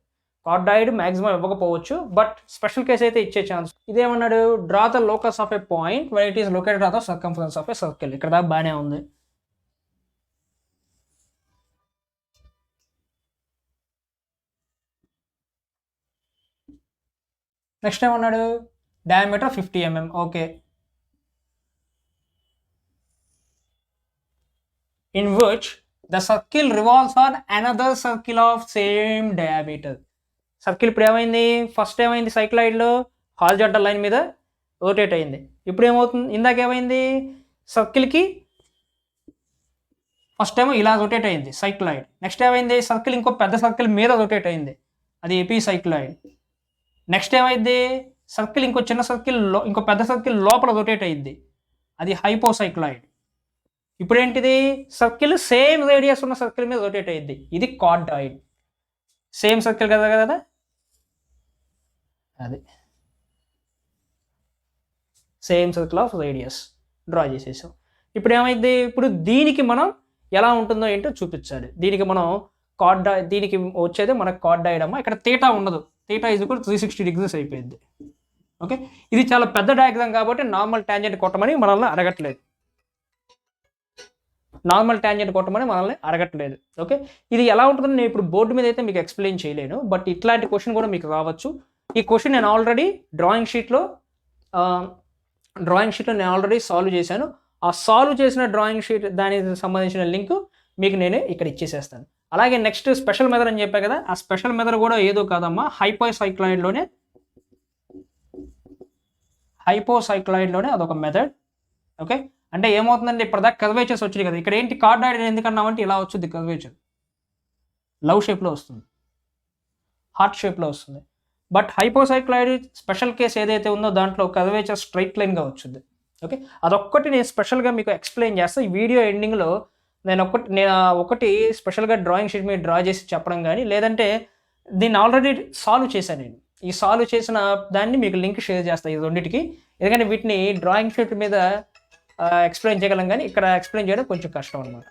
కార్డాయిడ్ మ్యాక్సిమం ఇవ్వకపోవచ్చు, బట్ స్పెషల్ కేసు అయితే ఇచ్చే ఛాన్స్. ఇదేమన్నాడు, draw the locus of a point when it is located on the circumference of a circle. ఇక్కడ దాకా బాగానే ఉంది. నెక్స్ట్ ఏమన్నాడు, diameter 50 mm. Okay, in which the circle revolves on another circle of same diameter. Circle ఇప్పుడు ఏమైంది, first ఏమైంది సైక్లాయిడ్లో horizontal line మీద రొటేట్ అయింది. ఇప్పుడు ఏమవుతుంది, ఇందాక ఏమైంది, సర్కిల్కి ఫస్ట్ ఏమో ఇలా రొటేట్ అయింది సైక్లాయిడ్. నెక్స్ట్ ఏమైంది, సర్కిల్ ఇంకో పెద్ద సర్కిల్ మీద రొటేట్ అయింది, అది ఎపిసైక్లాయిడ్. నెక్స్ట్ ఏమైంది, సర్కిల్ ఇంకో చిన్న సర్కిల్ ఇంకో పెద్ద సర్కిల్ లోపల రొటేట్ అయింది, అది హైపోసైక్లాయిడ్. ఇప్పుడు ఏంటిది, సర్కిల్ సేమ్ రేడియస్ ఉన్న సర్కిల్ మీద రొటేట్ అయింది, ఇది కార్డాయిడ్. సేమ్ సర్కిల్ కదా, అది same circle of radius draw చేసేసాం. ఇప్పుడు ఏమైంది, ఇప్పుడు దీనికి మనం ఎలా ఉంటుందో ఏంటో చూపించాలి. దీనికి మనం దీనికి వచ్చేది మనకు కార్డాయిడ్ అమ్మ. ఇక్కడ తీటా ఉండదు, తీటా ఈజ్ ఈక్వల్ 360 degrees అయిపోయింది. ఓకే, ఇది చాలా పెద్ద డయాగ్రామ్ కాబట్టి నార్మల్ ట్యాంజెంట్ కొట్టమని మనల్ని అడగట్లేదు. ఓకే, ఇది ఎలా ఉంటుందని నేను ఇప్పుడు బోర్డు మీద అయితే మీకు ఎక్స్ప్లెయిన్ చేయలేను, బట్ ఇట్లాంటి క్వశ్చన్ కూడా మీకు రావచ్చు. ఈ క్వశ్చన్ నేను ఆల్రెడీ డ్రాయింగ్ షీట్లో నేను ఆల్రెడీ సాల్వ్ చేశాను. ఆ సాల్వ్ చేసిన డ్రాయింగ్ షీట్ దానికి సంబంధించిన లింక్ మీకు నేను ఇక్కడ ఇచ్చేసేస్తాను. అలాగే నెక్స్ట్ స్పెషల్ మెథడ్ అని చెప్పా కదా, ఆ స్పెషల్ మెథడ్ కూడా ఏదో కాదమ్మా, హైపోసైక్లాయిడ్లోనే అదొక మెథడ్. ఓకే, అంటే ఏమవుతుందంటే ఇప్పటిదాకా కర్వేచర్స్ వచ్చింది కదా, ఇక్కడ ఏంటి కార్డాయిడ్ ఎందుకన్నామంటే ఇలా వచ్చింది, కర్వేచర్ లవ్ షేప్లో వస్తుంది, హార్ట్ షేప్లో వస్తుంది. బట్ హైపోసైక్లాయిడ్ స్పెషల్ కేసు ఏదైతే ఉందో దాంట్లో కర్వేచర్ స్ట్రైట్ లైన్గా వచ్చింది. ఓకే, అదొక్కటి నేను స్పెషల్గా మీకు ఎక్స్ప్లెయిన్ చేస్తాను. ఈ వీడియో ఎండింగ్లో నేను ఒకటి స్పెషల్గా డ్రాయింగ్ షీట్ మీద డ్రా చేసి చెప్పడం కానీ, లేదంటే దీన్ని ఆల్రెడీ సాల్వ్ చేశాను నేను. ఈ సాల్వ్ చేసిన దాన్ని మీకు లింక్ షేర్ చేస్తాను ఈ రెండింటికి, ఎందుకంటే వీటిని డ్రాయింగ్ షీట్ మీద ఎక్స్ప్లెయిన్ చేయగలం కానీ ఇక్కడ ఎక్స్ప్లెయిన్ చేయడం కొంచెం కష్టం అన్నమాట.